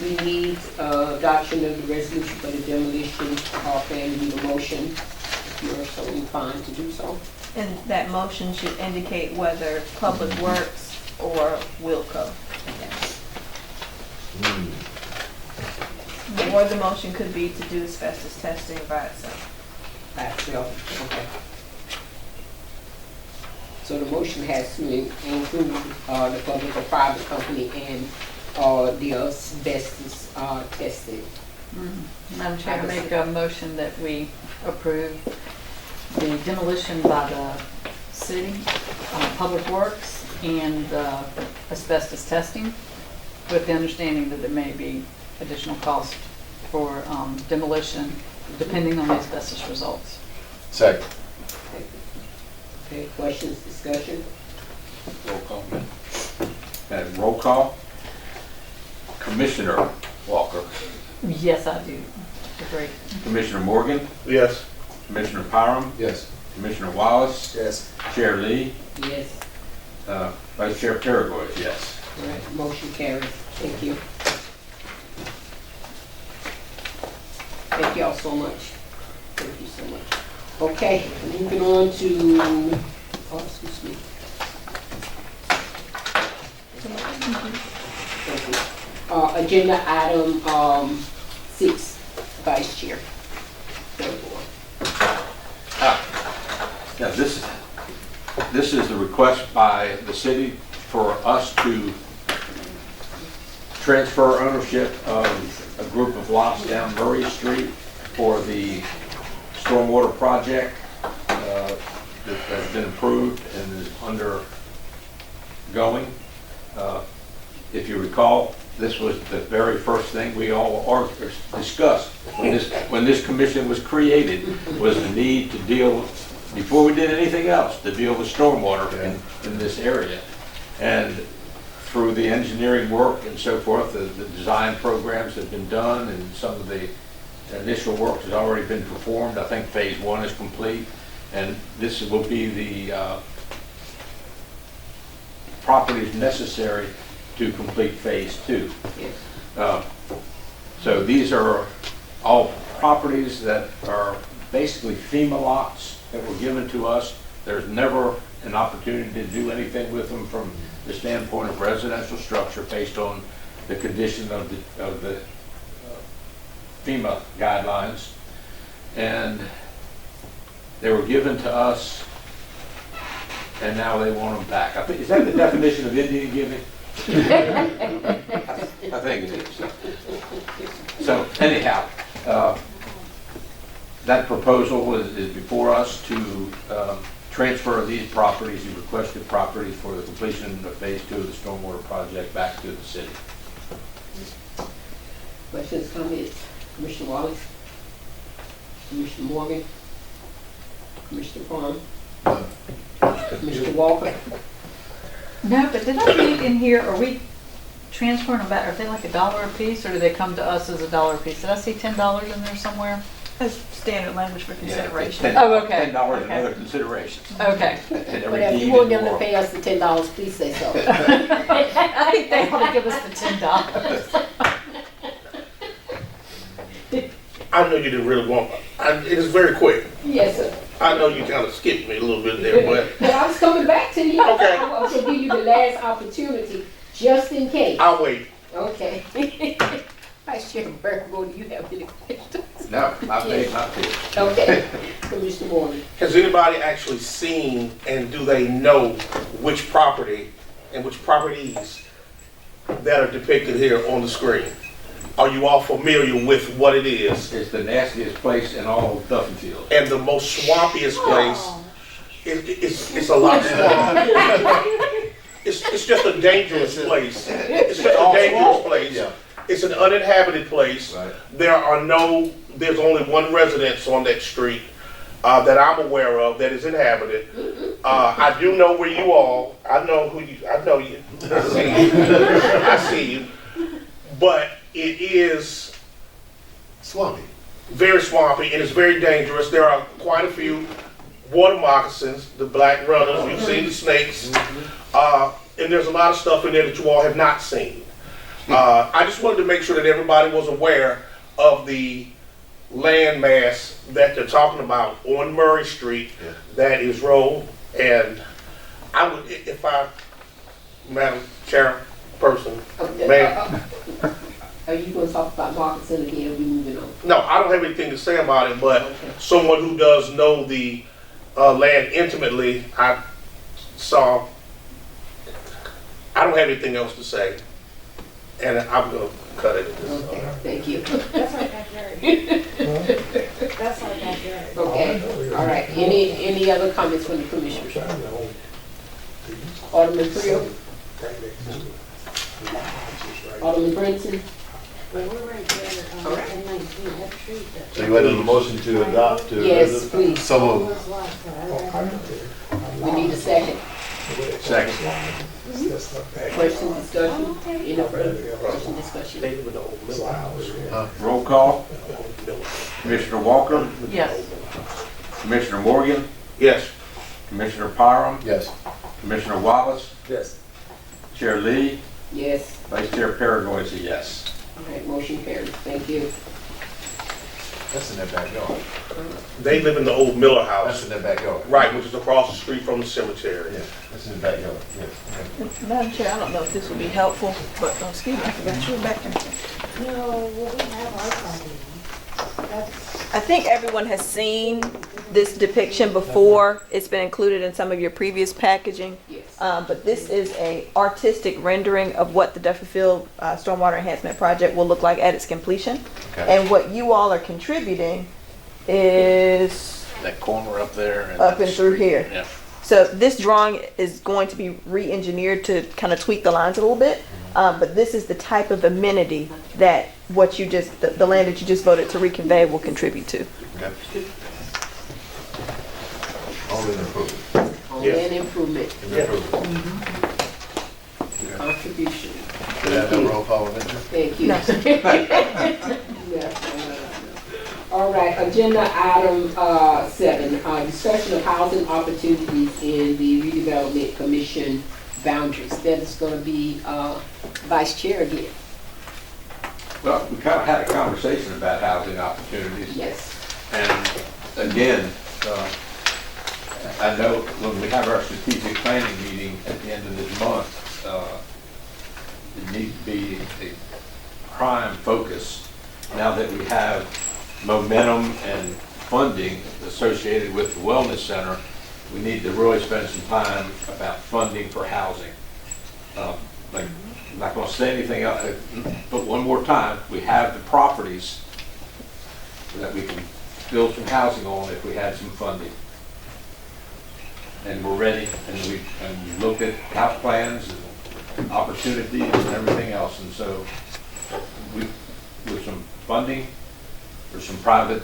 We need adoption of the resolution for the demolition plan. We need a motion, if you're so inclined to do so. And that motion should indicate whether Public Works or Wilco. Or the motion could be to do asbestos testing by itself. Okay. So the motion has to include the public or private company and the asbestos testing. Madam Chair, I make a motion that we approve the demolition by the city, Public Works, and asbestos testing, with the understanding that there may be additional cost for demolition, depending on the asbestos results. Second. Okay, questions, discussion? Roll call. Roll call. Commissioner Walker, Yes, I do. Agree. Commissioner Morgan, Yes. Commissioner Pyram, Yes. Commissioner Wallace, Yes. Chair Lee, Yes. Vice Chair Paragoy is yes. All right, motion carries. Thank you. Thank y'all so much. Thank you so much. Okay, moving on to, excuse me. Thank you. Agenda item 6, Vice Chair. Third board. Now, this This is the request by the city for us to transfer ownership of a group of lots down Murray Street for the stormwater project that has been approved and is undergoing. If you recall, this was the very first thing we all discussed when this commission was created, was the need to deal, before we did anything else, to deal with stormwater in this area. And through the engineering work and so forth, the design programs have been done, and some of the initial work has already been performed. I think phase 1 is complete, and this will be the properties necessary to complete phase 2. Yes. So these are all properties that are basically FEMA lots that were given to us. There's never an opportunity to do anything with them from the standpoint of residential structure based on the condition of the FEMA guidelines. And they were given to us, and now they want them back. I think, is that the definition of Indian giving? I think it is. So anyhow, that proposal is before us to transfer these properties, the requested properties for the completion of phase 2 of the stormwater project back to the city. Questions, comments? Commissioner Wallace? Commissioner Morgan? Commissioner Farm? Commissioner Walker? No, but did I read in here, are we transferring them back, are they like $1 a piece, or do they come to us as $1 a piece? Did I see $10 in there somewhere? That's standard language for consideration. Yeah, Oh, okay. $10 and Okay. other considerations. Okay. And every But if deed you want and them to more. pay us the $10, please say so. I think they ought to give us the $10. I know you didn't really want, it is very quick. Yes, sir. I know you kind of skipped me a little bit there, but But I was coming back to you. Okay. I was gonna give you the last opportunity, just in case. I'll wait. Okay. Vice Chair Bergbo, do you have any questions? No, I made my pitch. Okay. Commissioner Morgan? Has anybody actually seen, and do they know which property and which properties that are depicted here on the screen? Are you all familiar with what it is? It's the nastiest place in all of Duffyfield. And the most swampiest place, it's a lot swamp. It's just a dangerous place. It's just a dangerous place. Yeah. It's an uninhabited place. Right. There's only one residence on that street that I'm aware of that is inhabited. I do know where you all, I know you. I see you. I see you. But it is Swampy. very swampy and it's very dangerous. There are quite a few water moccasins, the black runners, you've seen the snakes, and there's a lot of stuff in there that you all have not seen. I just wanted to make sure that everybody was aware of the land mass that they're talking about on Murray Street that is rolled. And I would, if I, Madam Chairperson, ma'am. Are you gonna talk about moccasin again, or we moving on? No, I don't have anything to say about it, but someone who does know the land intimately, I don't have anything else to say, and I'm gonna cut it. Okay, thank you. That's our backyard. That's our backyard. Okay, all right. Any other comments from the commissioners? Alderman Creel? Alderman Brinson? Well, we're right there, on 19, that street. So you want a motion to adopt? Yes, please. So All moved. those lots that We need a second. Second. Question, discussion? Any further question, discussion? Roll call. Commissioner Walker, Yes. Commissioner Morgan, Yes. Commissioner Parham, Yes. Commissioner Wallace, Yes. Chair Lee, Yes. Vice Chair Paragoy is a yes. All right, motion carries. Thank you. That's in their backyard. They live in the old Miller That's house, in their backyard. right, which is across the street from the cemetery. Yeah, that's in the backyard, yes. Madam Chair, I don't know if this would be helpful, but, excuse me, I forgot you were back there. No, well, we have our property. That's, I think everyone has seen this depiction before. It's been included in some of your previous packaging. Yes. But this is a artistic rendering of what the Duffyfield Stormwater Enhancement Project will look like at its completion. Okay. And what you all are contributing is That corner up there. And up that and through street. here. Yeah. So this drawing is going to be re-engineered to kind of tweak the lines a little bit. But this is the type of amenity that what you just, the land that you just voted to reconvey will contribute to. Okay. Only an improvement. Only an improvement, contribution. Did I have a roll call with it? Thank you. No. Yeah. All right, agenda item 7, discussion of housing opportunities in the redevelopment commission boundaries. That is going to be Vice Chair again. Well, we kind of had a conversation about housing opportunities. Yes. And again, I know when we have our strategic planning meeting at the end of this month, it needs to be a prime focus now that we have momentum and funding associated with the Wellness Center. We need to really spend some time about funding for housing. I'm not going to say anything else, but one more time, we have the properties that we can build some housing on if we had some funding. And we're ready, and we looked at house plans and opportunities and everything else. And so with some funding, for some private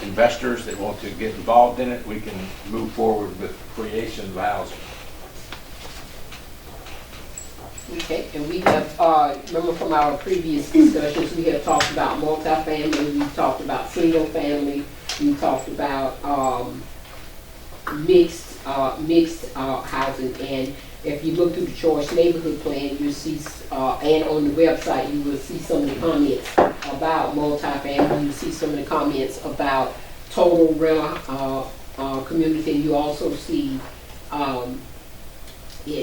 investors that want to get involved in it, we can move forward with creation of housing. Okay, and we have, remember from our previous discussions, we have talked about multifamily, we talked about single family, we talked about mixed housing. And if you look through the Choice Neighborhood Plan, you'll see, and on the website, you will see some of the comments about multifamily. You see some of the comments about total rental community. And you also see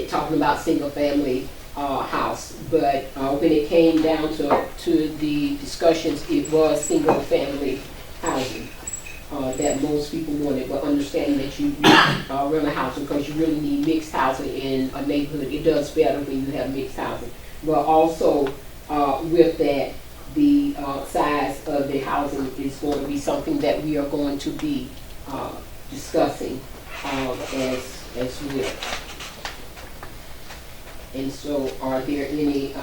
talking about single family house. But when it came down to the discussions, it was single family housing that most people wanted, but understanding that you need rental housing because you really need mixed housing in a neighborhood. It does better when you have mixed housing. But also with that, the size of the housing is going to be something that we are going to be discussing as well. And so are there any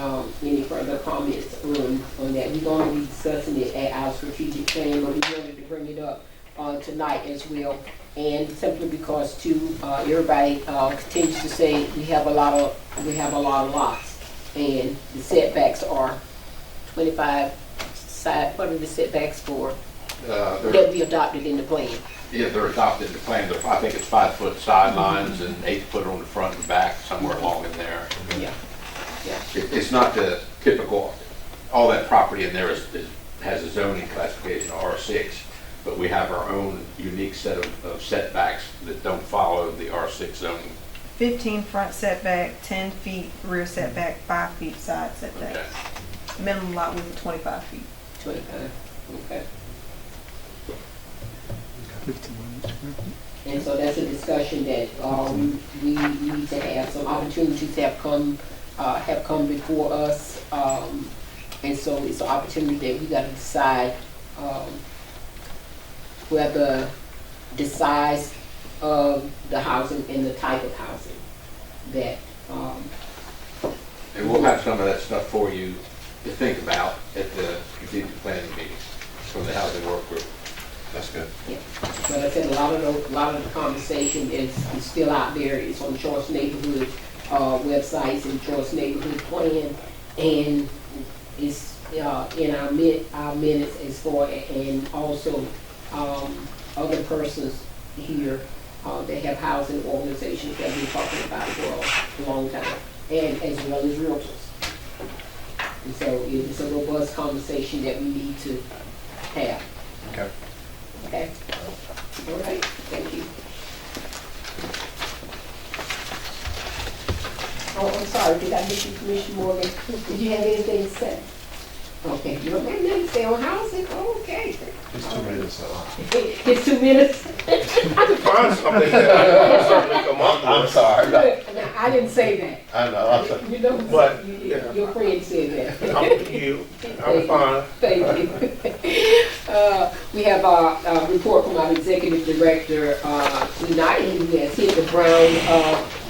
further comments on that? We're going to be discussing it at our strategic plan, but we wanted to bring it up tonight as well. And simply because too, everybody continues to say we have a lot of lots, and the setbacks are 25 side. What are the setbacks for that we adopted in the plan? Yeah, they're adopted in the plan. I think it's 5-foot sidelines and 8-foot on the front and back, somewhere along in there. Yeah, yeah. It's not the typical, all that property in there has a zoning classification of R6, but we have our own unique set of setbacks that don't follow the R6 zoning. 15 front setback, 10 feet rear setback, 5 feet side setback. Okay. Minimum lot width of 25 feet. 25, okay. And so that's a discussion that we need to have. Some opportunities have come before us, and so it's an opportunity that we got to decide whether the size of the housing and the type of housing that. And we'll have some of that stuff for you to think about at the strategic planning meeting from the housing work group. That's good. Yeah. But I said a lot of the conversation is still out there. It's on Choice Neighborhood websites and Choice Neighborhood Plan, and it's in our minutes as far, and also other persons here that have housing organizations that have been talking about it for a long time, and as well as realtors. And so it's a robust conversation that we need to have. Okay. Okay. All right. Thank you. Oh, I'm sorry. Did I miss you, Commissioner Morgan? Did you have anything to say? Okay, you don't have nothing to say on housing, okay. It's 2 minutes, so. It's 2 minutes. Find something that I can certainly come up I'm with. sorry. Now, I didn't say that. I know. You know, But, your friend said that. I'm fine. Thank you. We have a report from our executive director, United, who has hit the ground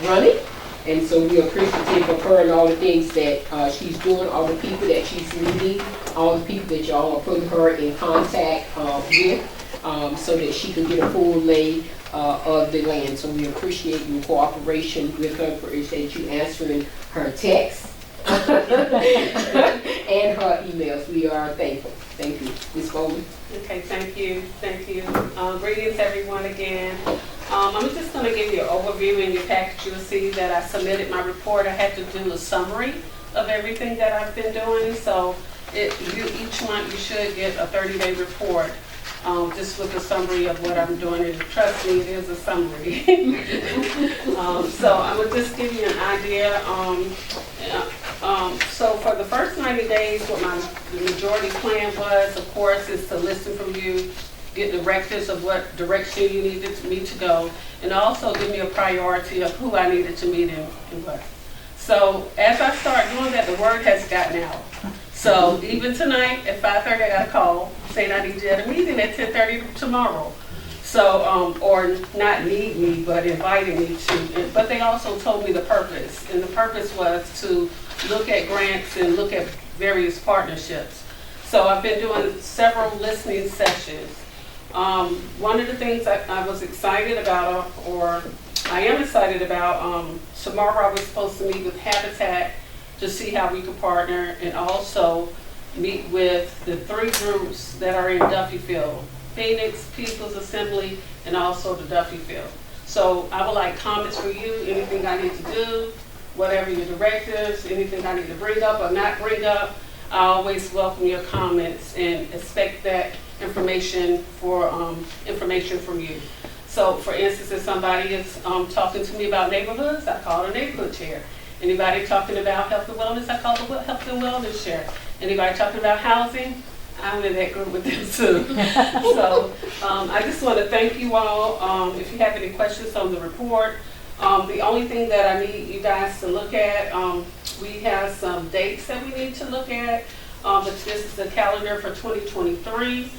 running. And so we are appreciative of her and all the things that she's doing, all the people that she's meeting, all the people that y'all are putting her in contact with, so that she can get a full lay of the land. So we appreciate your cooperation with her, appreciate you answering her texts and her emails. We are thankful. Thank you. Ms. Bowman. Okay, thank you. Greetings everyone again. I'm just going to give you an overview. In your package you'll see that I submitted my report. I had to do a summary of everything that I've been doing. So each month you should get a 30-day report, just with a summary of what I'm doing. And trust me, it is a summary. So I will just give you an idea. So for the first 90 days, what the majority plan was, of course, is to listen from you, get directives of what direction you needed me to go, and also give me a priority of who I needed to meet and what. So as I start doing that, the word has gotten out. So even tonight at 5:30, I got a call saying I need you at a meeting at 10:30 tomorrow. So, or not need me, but inviting me to. But they also told me the purpose, and the purpose was to look at grants and look at various partnerships. So I've been doing several listening sessions. One of the things I was excited about, or I am excited about, tomorrow I was supposed to meet with Habitat to see how we could partner, and also meet with the 3 groups that are in Duffyfield: Phoenix, People's Assembly, and also the Duffyfield. So I would like comments for you, anything I need to do, whatever your directives, anything I need to bring up or not bring up. I always welcome your comments and expect that information from you. So for instance, if somebody is talking to me about neighborhoods, I call the neighborhood chair. Anybody talking about health and wellness, I call the health and wellness chair. Anybody talking about housing, I'm in that group with them too. So I just want to thank you all. If you have any questions on the report, the only thing that I need you guys to look at, we have some dates that we need to look at. But this is the calendar for 2023.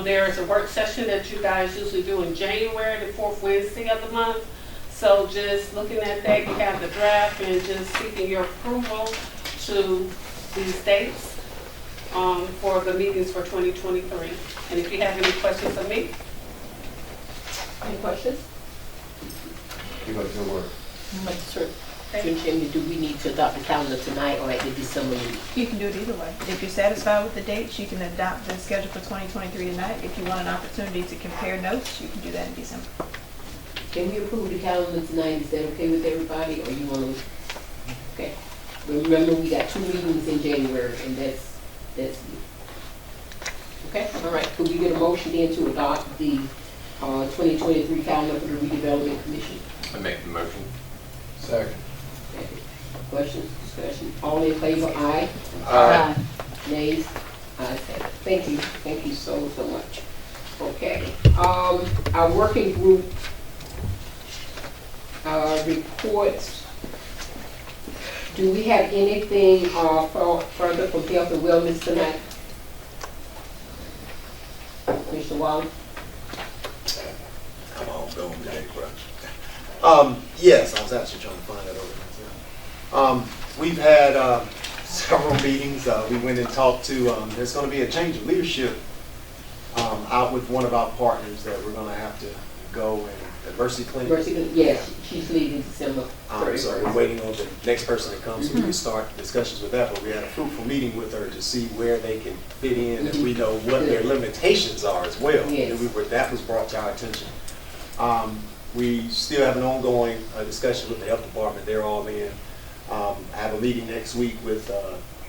There is a work session that you guys usually do in January, the 4th Wednesday of the month. So just looking at that, you have the draft, and just seeking your approval to these dates for the meetings for 2023. And if you have any questions of me. Any questions? Keep up your work. Sir, do we need to adopt the calendar tonight or at the December meeting? You can do it either way. If you're satisfied with the dates, you can adopt the schedule for 2023 tonight. If you want an opportunity to compare notes, you can do that in December. Can we approve the calendar tonight? Is that okay with everybody, or you want to? Okay. But remember, we got 2 meetings in January, and that's okay. All right. Could we get a motion then to adopt the 2023 calendar for the Redevelopment Commission? I make the motion. Second. Okay. Questions, discussion? All in favor? Aye. Aye. Nays? Ayes have it. Thank you. Thank you so much. Okay. Our working group reports. Do we have anything further from health and wellness tonight? Mr. Wallace? Come on, go on today, bro. Yes, I was actually trying to find that over myself. We've had several meetings. We went and talked to, there's going to be a change of leadership out with one of our partners that we're going to have to go and Mercy Clinic. Yes, she's leaving December 31st. So we're waiting on the next person to come so we can start discussions with that. But we had a fruitful meeting with her to see where they can fit in, and we know what their limitations are as well. Yes. And that was brought to our attention. We still have an ongoing discussion with the health department. They're all in. I have a meeting next week with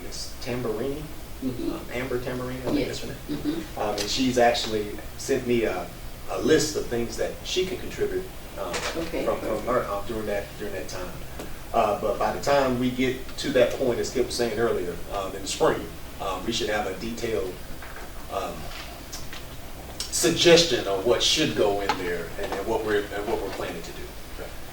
Ms. Tamburini, Amber Tamburini, I think that's her name. And she's actually sent me a list of things that she can contribute from her during that time. But by the time we get to that point, as Skip was saying earlier, in the spring, We should have a detailed suggestion of what should go in there and what we're planning to do.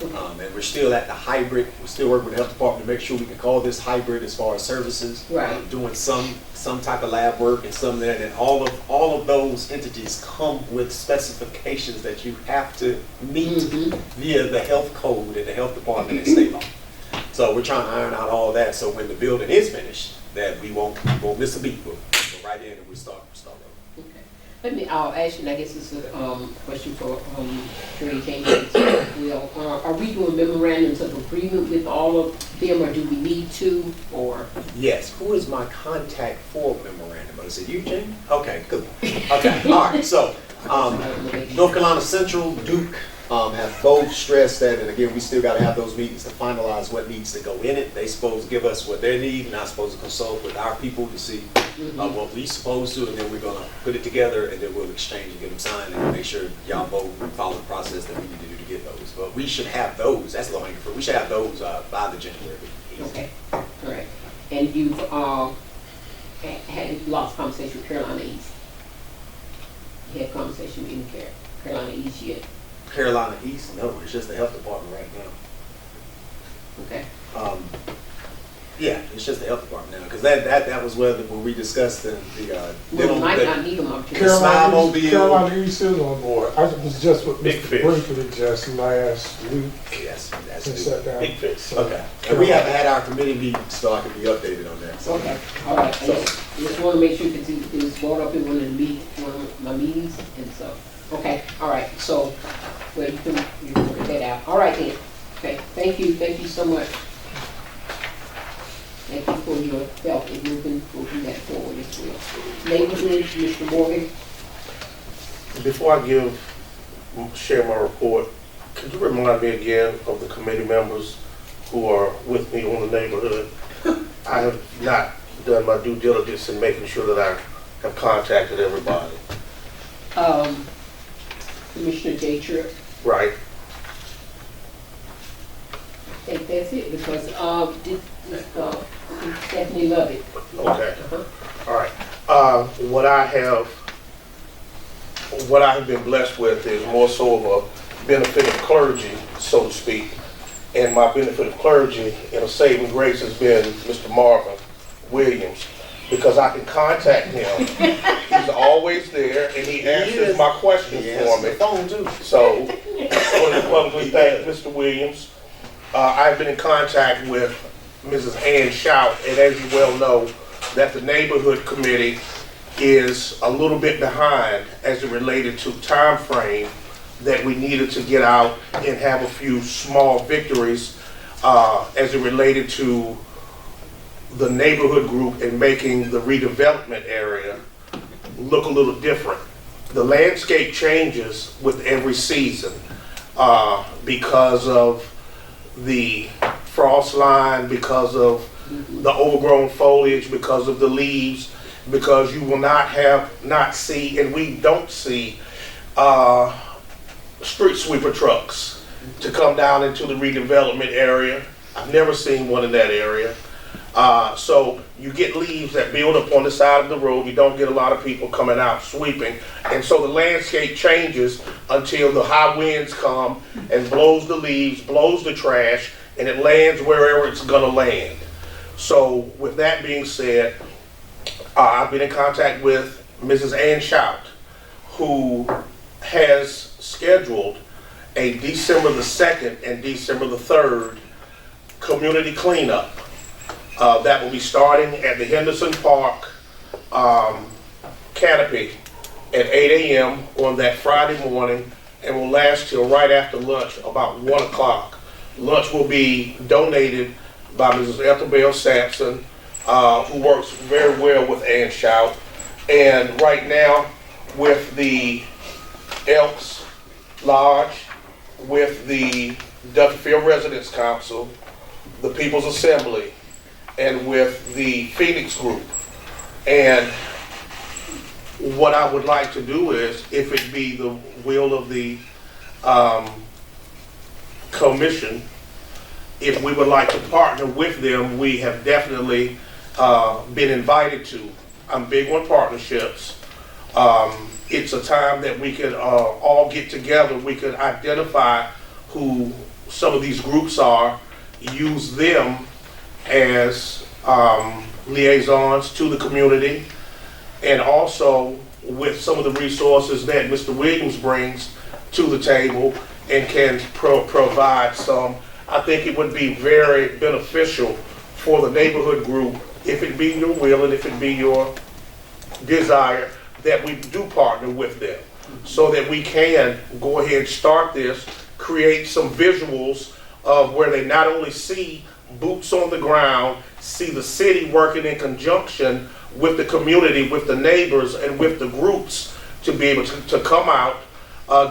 And we're still at the hybrid. We're still working with the health department to make sure we can call this hybrid as far as services. Right. Doing some type of lab work and some there, and all of those entities come with specifications that you have to meet via the health code and the health department and state law. So we're trying to iron out all that, so when the building is finished, that we won't miss a beat. We'll go right in and we start over. Okay. Let me, I'll ask you, and I guess it's a question for Attorney James as well. Are we doing memorandums of agreement with all of them, or do we need to, or? Yes. Who is my contact for memorandum? Is it you, Jane? Okay, good. Okay, all right. So, North Carolina Central, Duke, have both stressed that, and again, we still got to have those meetings to finalize what needs to go in it. They supposed to give us what they need, and I'm supposed to consult with our people to see what we supposed to, and then we're gonna put it together, and then we'll exchange and get them signed, and make sure y'all both follow the process that we need to do to get those. But we should have those. That's low hanging fruit. We should have those by the January. Okay, all right. And you've had lost conversation with Carolina East. You had conversation with Carolina East yet? Carolina East, no, it's just the health department right now. Okay. Yeah, it's just the health department now, because that was where we discussed the Well, we might not need them up to. Carolina East is on board. I was just with Big Mr. fish. Brinkley just last week. Yes, that's And sat down. big fix. So, Okay, and we haven't had our committee meeting, so I can be updated on that. So. Okay, all right. So- Just want to make sure that it was brought up in one of my meetings, and so, okay, all right. So, well, you can work that out. All right then. Okay, thank you so much. Thank you for your help in moving that forward as well. Neighborhood, Mr. Morgan. Before I share my report, could you remind me again of the committee members who are with me on the neighborhood? I have not done my due diligence in making sure that I have contacted everybody. Commissioner J. Tripp. Right. I think that's it, because Stephanie loved it. Okay. All right. What I have been blessed with is more so of a benefit of clergy, so to speak. And my benefit of clergy in a saving grace has been Mr. Marvin Williams, because I can contact him. He's always there, and he answers my questions for me. So, I want to publicly thank Mr. Williams. I've been in contact with Mrs. Ann Shout, and as you well know, that the neighborhood committee is a little bit behind as it related to time frame that we needed to get out and have a few small victories as it related to the neighborhood group and making the redevelopment area look a little different. The landscape changes with every season because of the frost line, because of the overgrown foliage, because of the leaves, because you will not see, and we don't see street sweeper trucks to come down into the redevelopment area. I've never seen one in that area. So you get leaves that build up on the side of the road. You don't get a lot of people coming out sweeping. And so the landscape changes until the high winds come and blows the leaves, blows the trash, and it lands wherever it's gonna land. So with that being said, I've been in contact with Mrs. Ann Shout, who has scheduled a December the 2nd and December the 3rd community cleanup. That will be starting at the Henderson Park canopy at 8 a.m. on that Friday morning and will last till right after lunch, about 1 o'clock. Lunch will be donated by Mrs. Ethelbell Sampson, who works very well with Ann Shout. And right now, with the Elks Lodge, with the Duffyfield Residents Council, the People's Assembly, and with the Phoenix Group. And what I would like to do is, if it be the will of the commission, if we would like to partner with them, we have definitely been invited to. I'm big on partnerships. It's a time that we could all get together. We could identify who some of these groups are, use them as liaisons to the community, and also with some of the resources that Mr. Williams brings to the table and can provide some. I think it would be very beneficial for the neighborhood group, if it be your will and if it be your desire, that we do partner with them so that we can go ahead and start this, create some visuals of where they not only see boots on the ground, see the city working in conjunction with the community, with the neighbors, and with the groups to be able to come out,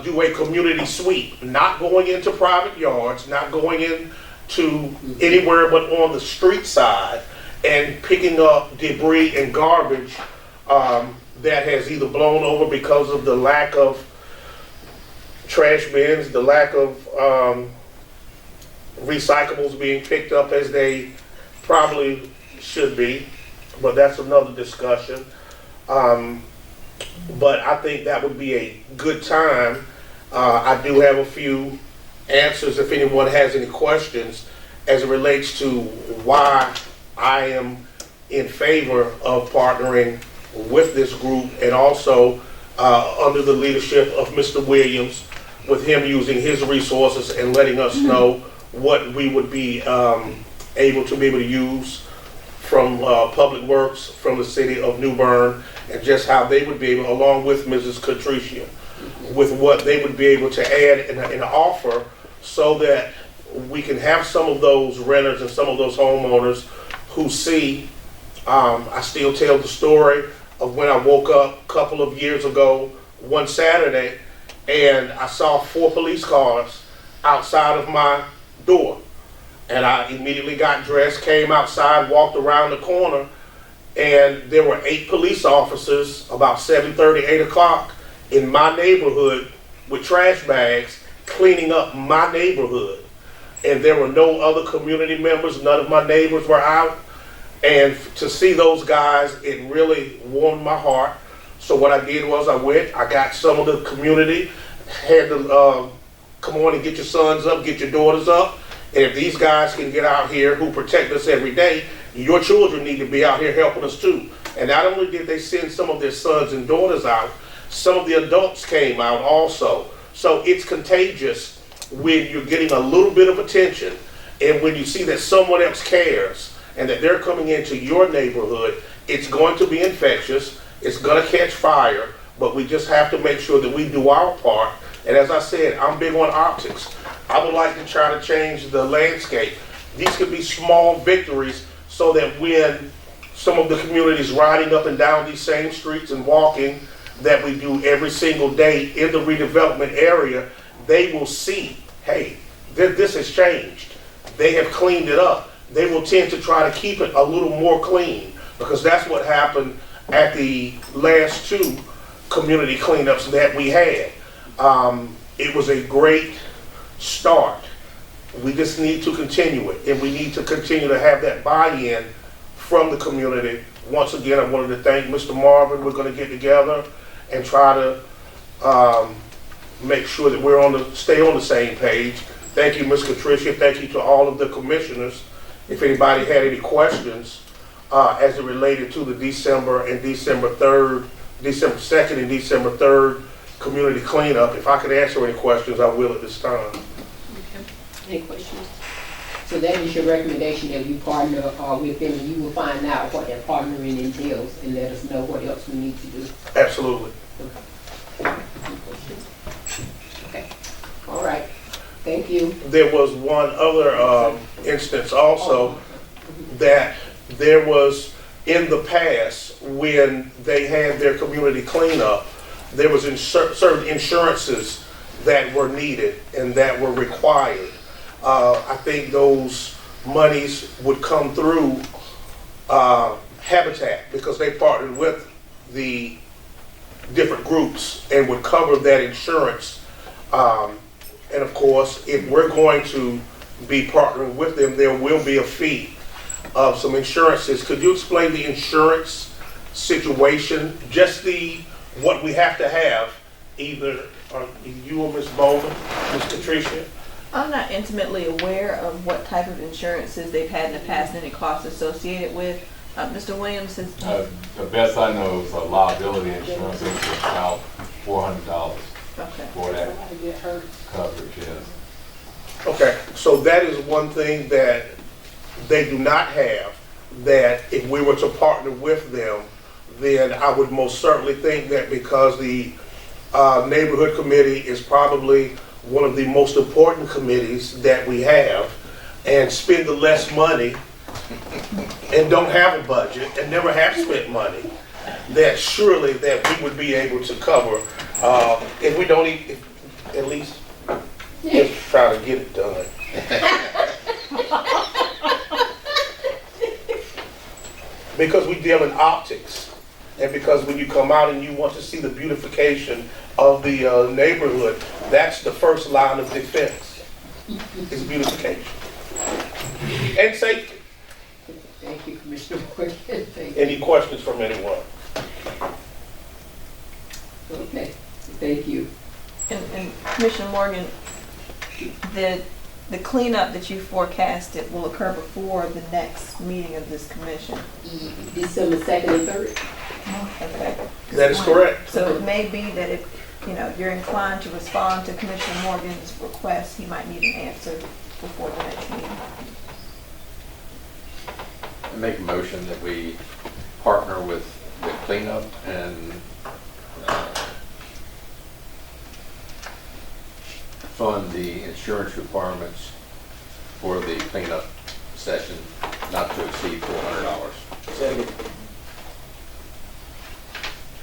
do a community sweep, not going into private yards, not going into anywhere but on the street side, and picking up debris and garbage that has either blown over because of the lack of trash bins, the lack of recyclables being picked up as they probably should be, but that's another discussion. But I think that would be a good time. I do have a few answers if anyone has any questions as it relates to why I am in favor of partnering with this group, and also under the leadership of Mr. Williams, with him using his resources and letting us know what we would be able to use from Public Works, from the city of New Bern, and just how they would be able, along with Mrs. Catricia, with what they would be able to add and offer, so that we can have some of those renters and some of those homeowners who see. I still tell the story of when I woke up a couple of years ago one Saturday and I saw 4 police cars outside of my door. And I immediately got dressed, came outside, walked around the corner, and there were 8 police officers about 7:30, 8 o'clock in my neighborhood with trash bags cleaning up my neighborhood. And there were no other community members, none of my neighbors were out. And to see those guys, it really warmed my heart. So what I did was I got some of the community, had to come on and get your sons up, get your daughters up. And if these guys can get out here who protect us every day, your children need to be out here helping us too. And not only did they send some of their sons and daughters out, some of the adults came out also. So it's contagious when you're getting a little bit of attention, and when you see that someone else cares and that they're coming into your neighborhood. It's going to be infectious, it's going to catch fire, but we just have to make sure that we do our part. And as I said, I'm big on optics. I would like to try to change the landscape. These could be small victories, so that when some of the communities riding up and down these same streets and walking that we do every single day in the redevelopment area, they will see, hey, this has changed. They have cleaned it up. They will tend to try to keep it a little more clean, because that's what happened at the last 2 community cleanups that we had. It was a great start. We just need to continue it, and we need to continue to have that buy-in from the community. Once again, I wanted to thank Mr. Marvin. We're going to get together and try to make sure that stay on the same page. Thank you, Ms. Catricia. Thank you to all of the commissioners. If anybody had any questions as it related to the December 2nd and December 3rd community cleanup, if I could answer any questions, I will at this time. Okay. Any questions? So that is your recommendation, that you partner with them, and you will find out what that partnering entails and let us know what else we need to do. Absolutely. Okay. Any questions? Okay. All right. Thank you. There was one other instance also that there was in the past, when they had their community cleanup, there was certain insurances that were needed and that were required. I think those monies would come through Habitat, because they partnered with the different groups and would cover that insurance. And of course, if we're going to be partnering with them, there will be a fee. of some insurances. Could you explain the insurance situation, just what we have to have, either you or Ms. Bowman, Ms. Patricia? I'm not intimately aware of what type of insurances they've had in the past and any costs associated with. Mr. Williams has. The best I know is a liability insurance, it's about $400 Okay. for that coverage, yes. Okay, so that is one thing that they do not have, that if we were to partner with them, then I would most certainly think that, because the neighborhood committee is probably one of the most important committees that we have, and spend the less money and don't have a budget and never have spent money, that surely that we would be able to cover, if we don't at least just try to get it done. Because we deal in optics, and because when you come out and you want to see the beautification of the neighborhood, that's the first line of defense, is beautification and safety. Thank you, Commissioner Morgan. Thank you. Any questions from anyone? Okay, thank you. And Commissioner Morgan, the cleanup that you forecasted will occur before the next meeting of this commission. December 2nd and 3rd. Okay. That is correct. So it may be that if, you're inclined to respond to Commissioner Morgan's request, he might need an answer before the next meeting. I make a motion that we partner with the cleanup and fund the insurance requirements for the cleanup session not to exceed $400. Second.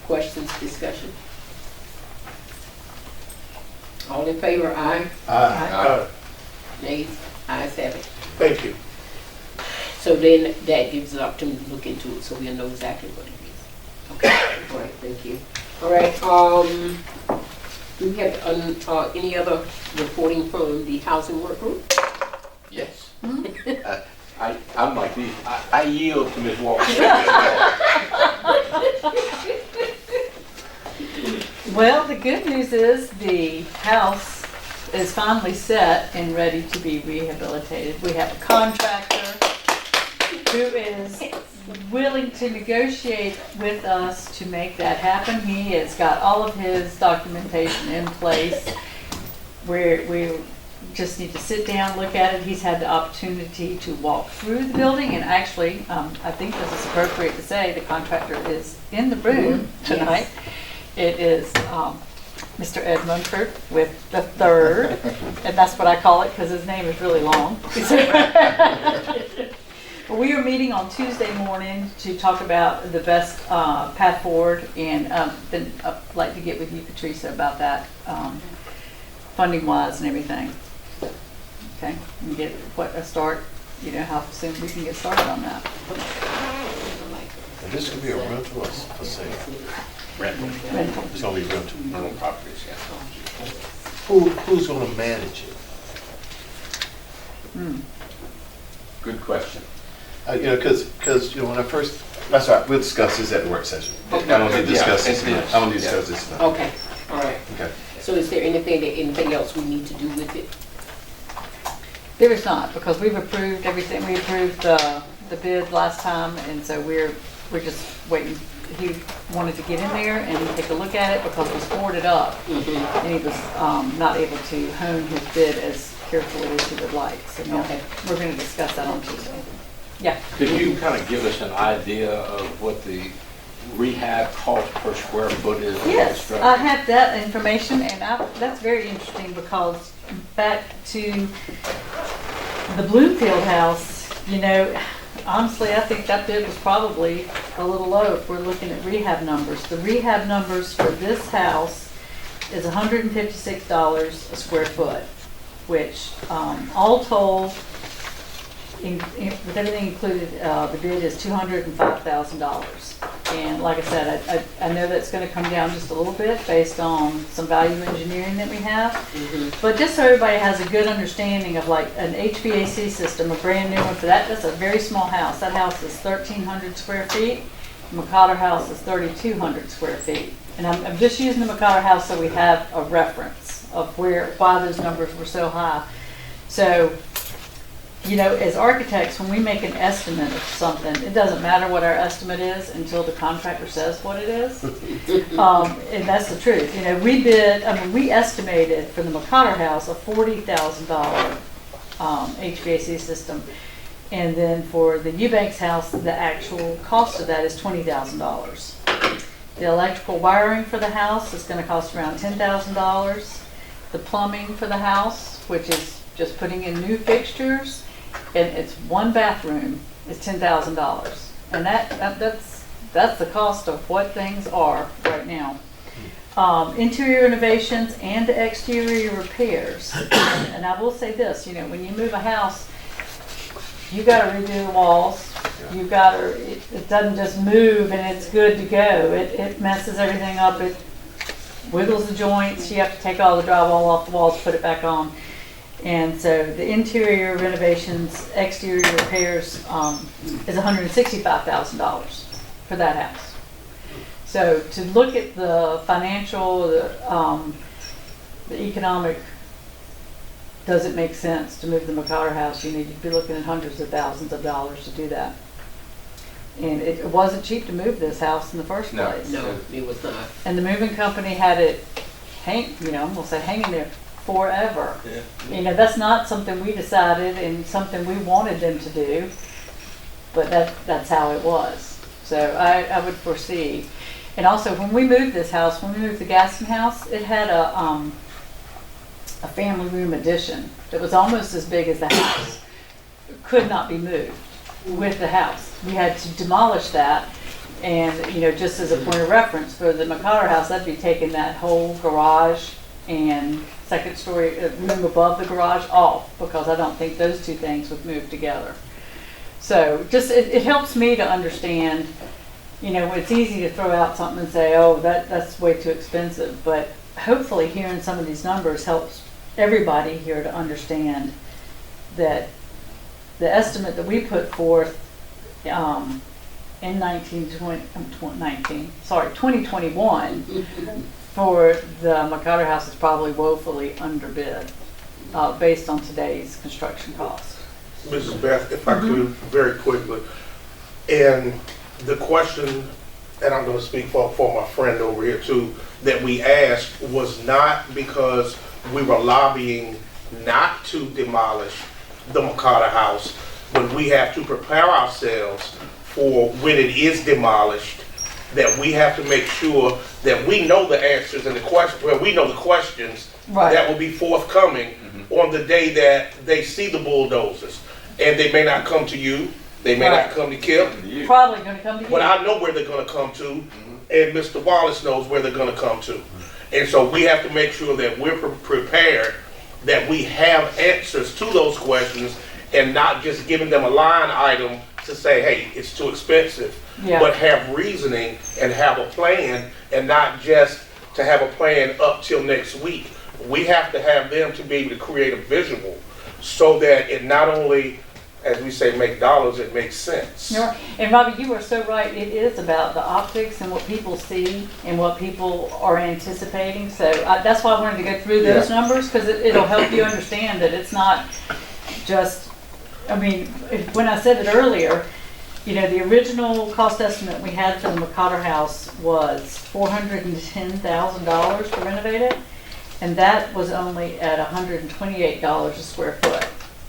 Questions, discussion? All in favor, aye? Nays? Ayes have it. Thank you. So then that gives us an opportunity to look into it, so we'll know exactly what it is. Okay, all right, thank you. All right, do we have any other reporting from the housing work group? Yes. I'm like these. I yield to Ms. Walker. Well, the good news is the house is finally set and ready to be rehabilitated. We have a contractor who is willing to negotiate with us to make that happen. He has got all of his documentation in place. We just need to sit down, look at it. He's had the opportunity to walk through the building, and actually, I think this is appropriate to say, the contractor is in the room tonight. It is Mr. Ed Munford with the third, and that's what I call it because his name is really long. We are meeting on Tuesday morning to talk about the best path forward, and then I'd like to get with you, Patricia, about that funding-wise and everything. Okay, and get a start, how soon we can get started on that. And this could be a rental or for sale? Rental. It's only rental. Rental properties, yeah. Who's gonna manage it? Good question. Because when I first, that's all right, we'll discuss this at the work session. I don't need to discuss this tonight. I don't need to discuss this tonight. Okay, all right. Okay. So is there anything else we need to do with it? There is not, because we've approved everything. We approved the bid last time, and so we're just waiting. He wanted to get in there and take a look at it because it was boarded up, and he was not able to hone his bid as carefully as he would like. So now we're going to discuss that on Tuesday. Yeah. Could you kind of give us an idea of what the rehab cost per square foot is? Yes, I have that information, and that's very interesting because back to the Bloomfield house, honestly, I think that bid was probably a little low if we're looking at rehab numbers. The rehab numbers for this house is $156 a square foot, which all told, with everything included, the bid is $205,000. And like I said, I know that's gonna come down just a little bit based on some value engineering that we have. But just so everybody has a good understanding of like an HVAC system, a brand new one for that, that's a very small house. That house is 1,300 square feet. The McCotter house is 3,200 square feet. And I'm just using the McCotter house so we have a reference of why those numbers were so high. So, you know, as architects, when we make an estimate of something, it doesn't matter what our estimate is until the contractor says what it is. And that's the truth. You know, we estimated for the McCotter house a $40,000 HVAC system. And then for the Eubanks house, the actual cost of that is $20,000. The electrical wiring for the house is going to cost around $10,000. The plumbing for the house, which is just putting in new fixtures, and it's one bathroom, is $10,000. And that's the cost of what things are right now. Interior renovations and exterior repairs. And I will say this, you know, when you move a house, you got to redo the walls. You got to. It doesn't just move and it's good to go. It messes everything up. It wiggles the joints. You have to take all the drywall off the walls, put it back on. And so the interior renovations, exterior repairs is $165,000 for that house. So to look at the financial, the economic, does it make sense to move the McCotter house? You need to be looking at hundreds of thousands of dollars to do that. And it wasn't cheap to move this house in the first place. No, it was not. And the moving company had it I'm gonna say hanging there forever. Yeah. You know, that's not something we decided and something we wanted them to do, but that's how it was. So I would foresee. And also when we moved this house, when we moved the Gaston house, it had a family room addition that was almost as big as the house. It could not be moved with the house. We had to demolish that, and you know, just as a point of reference for the McCotter house, that'd be taking that whole garage and second story room above the garage off, because I don't think those two things would move together. So just it helps me to understand. You know, it's easy to throw out something and say, oh, that's way too expensive, but hopefully hearing some of these numbers helps everybody here to understand that the estimate that we put forth in 2021 for the McCotter house is probably woefully underbid based on today's construction costs. Mrs. Beth, if I could very quickly, and the question, and I'm going to speak for my friend over here too, that we asked was not because we were lobbying not to demolish the McCotter house, but we have to prepare ourselves for when it is demolished, that we have to make sure that we know the answers and the questions, well, we know the questions that will be forthcoming on the day that they see the bulldozers. And they may not come to you, they may not come to Kip. Probably going to come to you. But I know where they're going to come to, and Mr. Wallace knows where they're going to come to. And so we have to make sure that we're prepared, that we have answers to those questions, and not just giving them a line item to say, hey, it's too expensive, but have reasoning and have a plan, and not just to have a plan up till next week. We have to have them to be able to create a visual so that it not only, as we say, make dollars, it makes sense. And Robbie, you are so right. It is about the optics and what people see and what people are anticipating. So that's why I wanted to go through those numbers, because it'll help you understand that it's not just, I mean, when I said it earlier, you know, the original cost estimate we had for the McCotter house was $410,000 to renovate it, and that was only at $128 a square foot.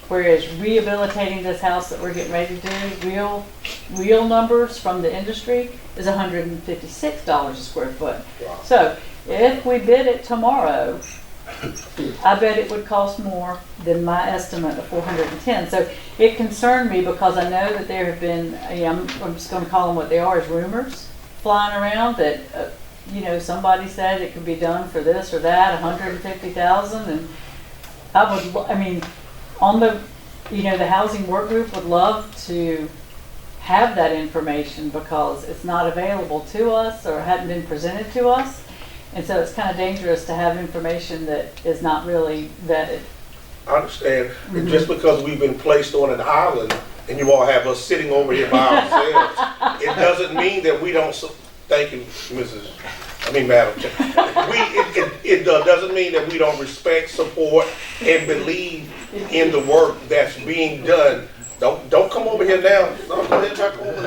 Whereas rehabilitating this house that we're getting ready to do, real numbers from the industry, is $156 a square foot. Wow. So if we bid it tomorrow, I bet it would cost more than my estimate of $410. So it concerned me because I know that there have been, I'm just going to call them what they are, as rumors flying around that, you know, somebody said it could be done for this or that, $150,000, and on the, you know, the housing work group would love to have that information because it's not available to us or hadn't been presented to us. And so it's kind of dangerous to have information that is not really vetted. I understand, and just because we've been placed on an island and you all have us sitting over here by ourselves, it doesn't mean that we don't, thank you, Madam Chair. It doesn't mean that we don't respect, support, and believe in the work that's being done. Don't come over here now. No, go ahead, back over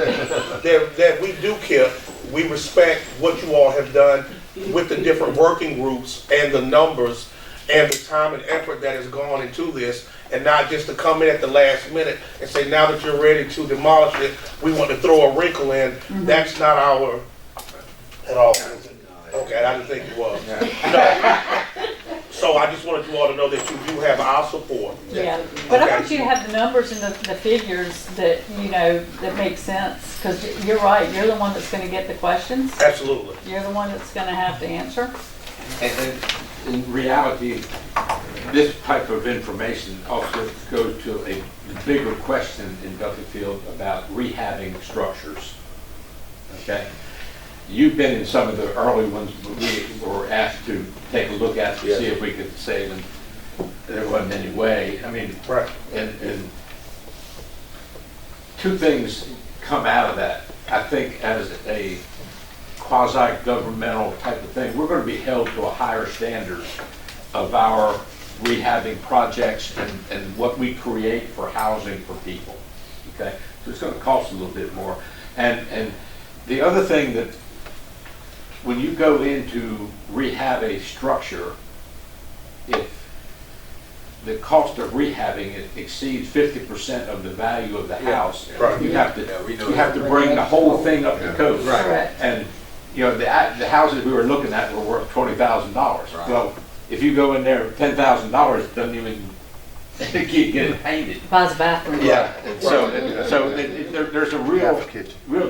there. That we do care. We respect what you all have done with the different working groups and the numbers and the time and effort that has gone into this, and not just to come in at the last minute and say, now that you're ready to demolish it, we want to throw a wrinkle in. That's not our, at all. Okay, I didn't think it was. No. So I just wanted you all to know that you do have our support. Yeah, but Okay. I want you to have the numbers and the figures that, that make sense, because you're right, you're the one that's gonna get the questions. Absolutely. You're the one that's gonna have to answer. And in reality, this type of information also goes to a bigger question in Duffyfield about rehabbing structures. Okay? You've been in some of the early ones, but we were asked to take a look at to see if we could save them. There wasn't any way. I mean, right. And two things come out of that. I think as a quasi-governmental type of thing, we're going to be held to a higher standard of our rehabbing projects and what we create for housing for people. Okay, so it's going to cost a little bit more. And the other thing that when you go in to rehab a structure, if the cost of rehabbing it exceeds 50% of the value of the house, right. you have to bring the whole thing up to code. Right. And the houses we were looking at were worth $20,000. Right. Well, if you go in there, $10,000 doesn't even get it painted. Buys a bathroom. Yeah. So there's a real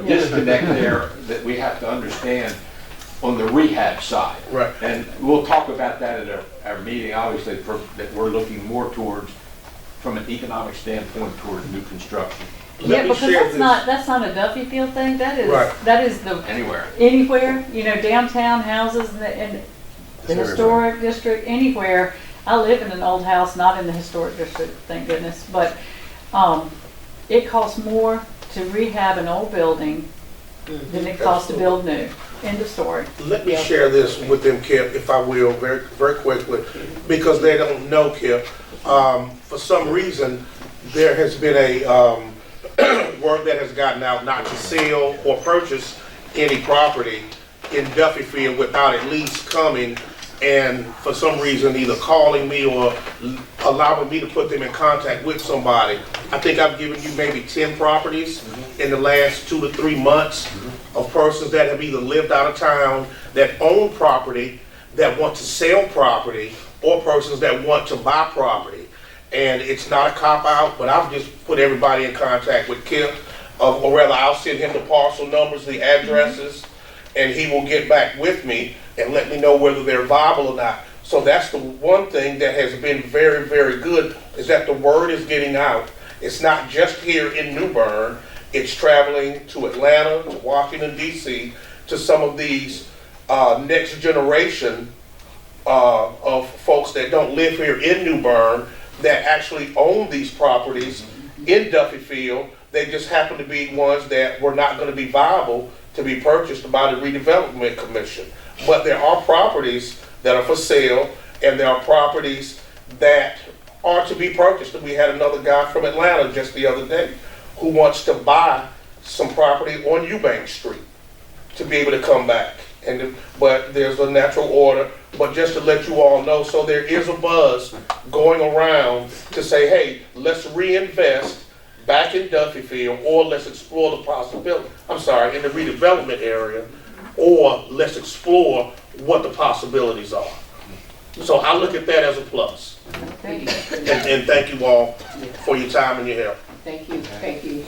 disconnect there that we have to understand on the rehab side. Right. And we'll talk about that at our meeting, obviously, that we're looking more towards, from an economic standpoint, towards new construction. Yeah, because that's not a Duffyfield thing. That is Right. that is the Anywhere. Downtown houses and the historic district, anywhere. I live in an old house, not in the historic district, thank goodness, but it costs more to rehab an old building than it costs to build new. End of story. Let me share this with them, Kip, if I will, very, very quickly, because they don't know, Kip. For some reason, there has been a word that has gotten out not to sell or purchase any property in Duffyfield without at least coming and for some reason either calling me or allowing me to put them in contact with somebody. I think I've given you maybe 10 properties in the last 2 to 3 months of persons that have either lived out of town, that own property, that want to sell property, or persons that want to buy property. And it's not a cop-out, but I've just put everybody in contact with Kip, or rather I'll send him the parcel numbers, the addresses, and he will get back with me and let me know whether they're viable or not. So that's the one thing that has been very, very good, is that the word is getting out. It's not just here in New Bern, it's traveling to Atlanta, to Washington, D.C., to some of these next generation of folks that don't live here in New Bern, that actually own these properties in Duffyfield. They just happen to be ones that were not going to be viable to be purchased by the Redevelopment Commission. But there are properties that are for sale, and there are properties that are to be purchased. And we had another guy from Atlanta just the other day who wants to buy some property on Eubank Street to be able to come back. But there's a natural order. But just to let you all know, so there is a buzz going around to say, hey, let's reinvest back in Duffyfield, or let's explore the possibility, in the redevelopment area, or let's explore what the possibilities are. So I look at that as a plus. Okay. And thank you all for your time and your help. Thank you, thank you.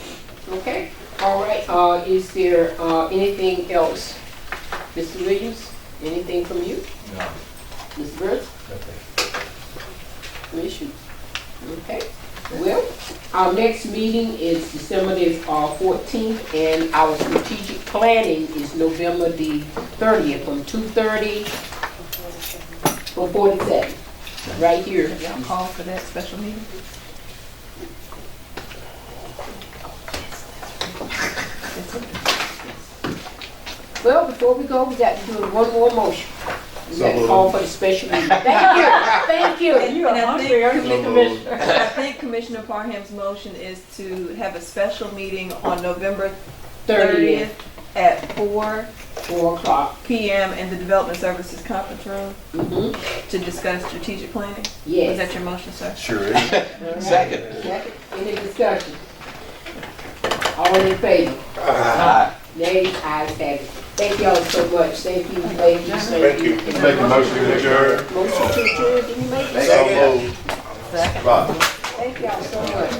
Okay, all right, is there anything else? Mr. Williams, anything from you? No. Ms. Burns? Commission? Okay. Well, our next meeting is December the 14th, and our strategic planning is November the 30th from 2:30 to 47, right here. Y'all call for that special meeting? Well, before we go, we got to do one more motion. We So got to moved. call for the special meeting. Thank you, thank you. You are And I hungry, aren't you, think- Commissioner? I think Commissioner Parham's motion is to have a special meeting on November 30th at 4 4 o'clock. PM in the Development Services Conference Room Mm-hmm. to discuss strategic planning. Yes. Is that your motion, sir? Sure is. Second. Second. Any discussion? All in favor? Nays, ayes have it. Thank y'all so much. Thank you, ladies. Thank you. Is Make there a motion to adjourn. Motion to adjourn, did you make it? So moved. Rob. Thank y'all so much.